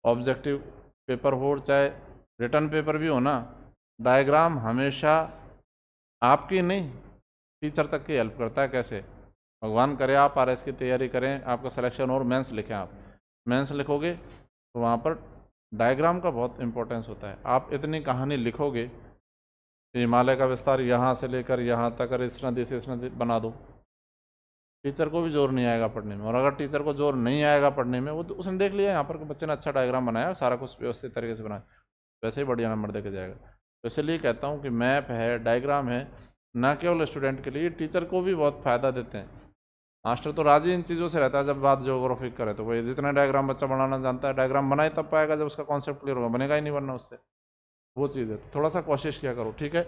ऑब्जेक्टिव पेपर हो, चाहे रिटर्न पेपर भी हो ना, डायग्राम हमेशा आपकी नहीं, टीचर तक की हेल्प करता है। कैसे? भगवान करे आप RS की तैयारी करें, आपका सिलेक्शन और मेंस लिखें, आप मेंस लिखोगे तो वहाँ पर डायग्राम का बहुत इंपॉर्टेंस होता है। आप इतनी कहानी लिखोगे, हिमालय का विस्तार यहाँ से लेकर यहाँ तक, इस नदी से इस नदी बना दो, टीचर को भी जोर नहीं आएगा पढ़ने में। और अगर टीचर को जोर नहीं आएगा पढ़ने में, वो तो उसने देख लिया यहाँ पर बच्चे ने अच्छा डायग्राम बनाया, सारा कुछ व्यवस्थित तरीके से बनाया, वैसे ही बढ़िया नंबर देके जाएगा। तो इसलिए कहता हूँ कि मैप है, डायग्राम है, ना केवल स्टूडेंट के लिए, टीचर को भी बहुत फ़ायदा देते हैं। मास्टर तो राजी इन चीज़ों से रहता है, जब बात ज्योग्राफी करे तो कोई जितना डायग्राम बच्चा बनाना जानता है, डायग्राम बनाए तब पाएगा जब उसका कॉन्सेप्ट क्लियर होगा, बनेगा ही नहीं वरना उससे, वो चीज़ है। तो थोड़ा सा कोशिश किया करो। ठीक है,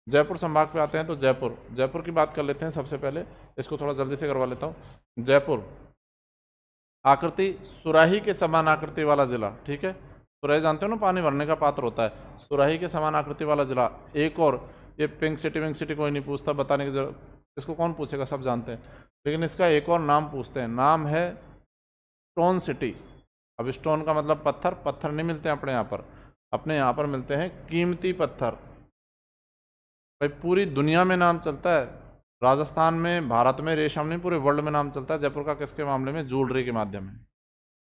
जयपुर संभाग पे आते हैं, तो जयपुर की बात कर लेते हैं सबसे पहले, इसको थोड़ा जल्दी से करवा लेता हूँ। जयपुर आकृति सुराही के समान आकृति वाला जिला। ठीक है, सुराही जानते हो ना, पानी भरने का पात्र होता है, सुराही के समान आकृति वाला जिला। एक और, ये पिंक सिटी कोई नहीं पूछता, बताने की जरूरत, इसको कौन पूछेगा, सब जानते हैं, लेकिन इसका एक और नाम पूछते हैं, नाम है स्टोन सिटी। अब स्टोन का मतलब पत्थर, पत्थर नहीं मिलते अपने यहाँ पर, अपने यहाँ पर मिलते हैं कीमती पत्थर। भाई पूरी दुनिया में नाम चलता है, राजस्थान में, भारत में रेशम नहीं, पूरे वर्ल्ड में नाम चलता है जयपुर का। किसके मामले में? ज्वेलरी के माध्यम में।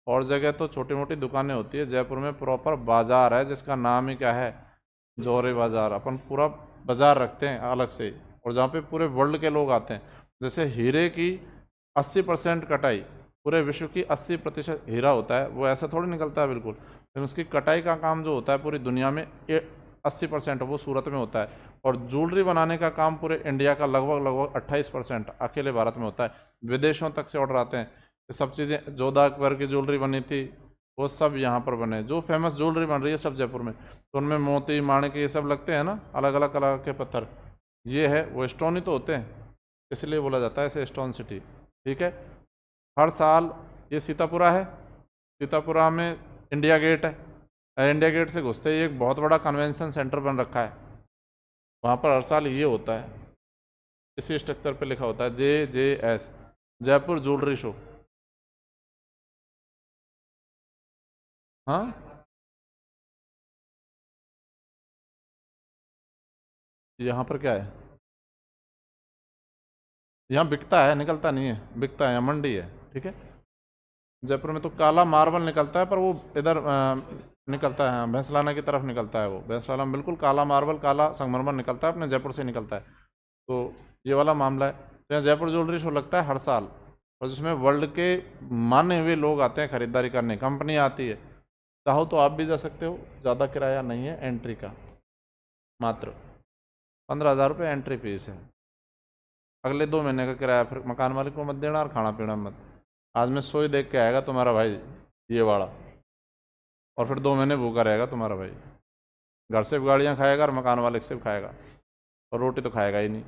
और जगह तो छोटी मोटी दुकानें होती है, जयपुर में प्रॉपर बाजार है जिसका नाम ही क्या है? जौहरी बाजार। अपन पूरा बाजार रखते हैं अलग से, और जहाँ पे पूरे वर्ल्ड के लोग आते हैं। जैसे हीरे की 80% कटाई, पूरे विश्व की 80% हीरा होता है, वो ऐसा थोड़ी निकलता है बिल्कुल, लेकिन उसकी कटाई का काम जो होता है पूरी दुनिया में 80% वो सूरत में होता है। और ज्वेलरी बनाने का काम पूरे इंडिया का लगभग 28% अकेले भारत में होता है। विदेशों तक से ऑर्डर आते हैं। ये सब चीज़ें, जोधा अकबर की ज्वेलरी बनी थी वो सब यहाँ पर बने। जो फेमस ज्वेलरी बन रही है सब जयपुर में, तो उनमें मोती माणिक ये सब लगते हैं ना, अलग अलग कलर के पत्थर, ये है वो स्टोन ही तो होते हैं, इसलिए बोला जाता है इसे स्टोन सिटी। ठीक है, हर साल ये सीतापुरा है, सीतापुरा में इंडिया गेट है, इंडिया गेट से घुसते ही एक बहुत बड़ा कन्वेंशन सेंटर बन रखा है, वहाँ पर हर साल ये होता है, इसी स्ट्रक्चर पे लिखा होता है JJS, जयपुर ज्वेलरी शो। हाँ, यहाँ पर क्या है, यहाँ बिकता है, निकलता नहीं है, बिकता है, यहाँ मंडी है। ठीक है, जयपुर में तो काला मार्बल निकलता है, पर वो इधर निकलता है, भैंसलाना की तरफ निकलता है, वो भैंसलाना में बिल्कुल काला मार्बल, काला संगमरमर निकलता है, अपने जयपुर से निकलता है। तो ये वाला मामला है। तो यहाँ जयपुर ज्वेलरी शो लगता है हर साल, और जिसमें वर्ल्ड के माने हुए लोग आते हैं खरीदारी करने, कंपनी आती है। चाहो तो आप भी जा सकते हो, ज़्यादा किराया नहीं है एंट्री का, मात्र 15,000 रुपये एंट्री फीस है। अगले 2 महीने का किराया फिर मकान मालिक को मत देना और खाना पीना मत। आज में सोई देख के आएगा तुम्हारा भाई ये वाला, और फिर 2 महीने भूखा रहेगा तुम्हारा भाई, घर से भी गाड़ियाँ खाएगा और मकान मालिक से भी खाएगा, और रोटी तो खाएगा ही नहीं।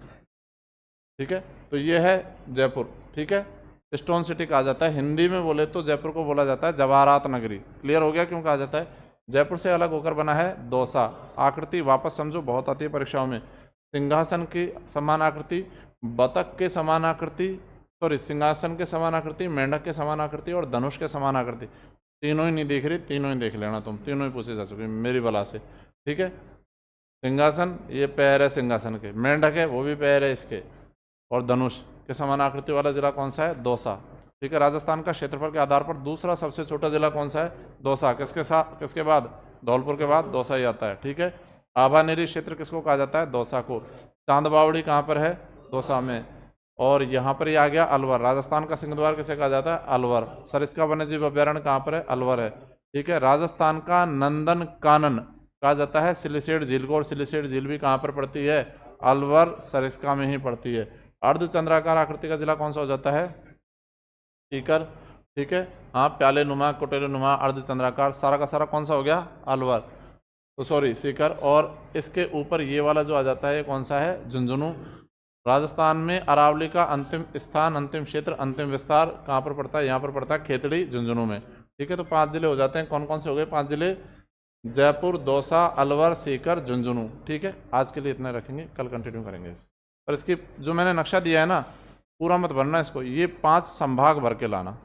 ठीक है, तो ये है जयपुर। ठीक है, स्टोन सिटी कहा जाता है, हिंदी में बोले तो जयपुर को बोला जाता है जवाहरात नगरी। क्लियर हो गया क्यों कहा जाता है? जयपुर से अलग होकर बना है दौसा। आकृति वापस समझो, बहुत आती है परीक्षाओं में। सिंहासन की समान आकृति, बतख के समान आकृति, सॉरी सिंहासन के समान आकृति, मेंढक के समान आकृति और धनुष के समान आकृति। तीनों ही नहीं दिख रही, तीनों ही देख लेना तुम, तीनों ही पूछे जा चुके मेरी बला से। ठीक है, सिंहासन ये पैर है सिंहासन के, मेंढक है वो भी पैर है इसके, और धनुष के समान आकृति वाला जिला कौन सा है? दौसा। ठीक है, राजस्थान का क्षेत्रफल के आधार पर दूसरा सबसे छोटा जिला कौन सा है? दौसा। किसके बाद? धौलपुर के बाद दौसा ही आता है। ठीक है, आभानेरी क्षेत्र किसको कहा जाता है? दौसा को। चांदबावड़ी कहाँ पर है? दौसा में। और यहाँ पर ही आ गया अलवर। राजस्थान का सिंहद्वार किसे कहा जाता है? अलवर। सरिस्का वन्यजीव अभ्यारण्य कहाँ पर है? अलवर है। ठीक है, राजस्थान का नंदन कानन कहा जाता है सिलिसेट झील को, और सिलिसेट झील भी कहाँ पर पड़ती है? अलवर सरिस्का में ही पड़ती है। अर्धचंद्राकार आकृति का जिला कौन सा हो जाता है? सीकर। ठीक है, हाँ, प्याले नुमा, कोटेले नुमा, अर्धचंद्राकार, सारा का सारा कौन सा हो गया? अलवर, तो सॉरी सीकर। और इसके ऊपर ये वाला जो आ जाता है ये कौन सा है? झुंझुनू। राजस्थान में अरावली का अंतिम स्थान, अंतिम क्षेत्र, अंतिम विस्तार कहाँ पर पड़ता है? यहाँ पर पड़ता है खेतड़ी, झुंझुनू में। ठीक है, तो 5 जिले हो जाते हैं। कौन कौन से हो गए 5 जिले? जयपुर, दौसा, अलवर, सीकर, झुंझुनू। ठीक है, आज के लिए इतना रखेंगे, कल कंटिन्यू करेंगे इसे। और इसकी जो मैंने नक्शा दिया है ना, पूरा मत भरना इसको, ये 5 संभाग भर के लाना।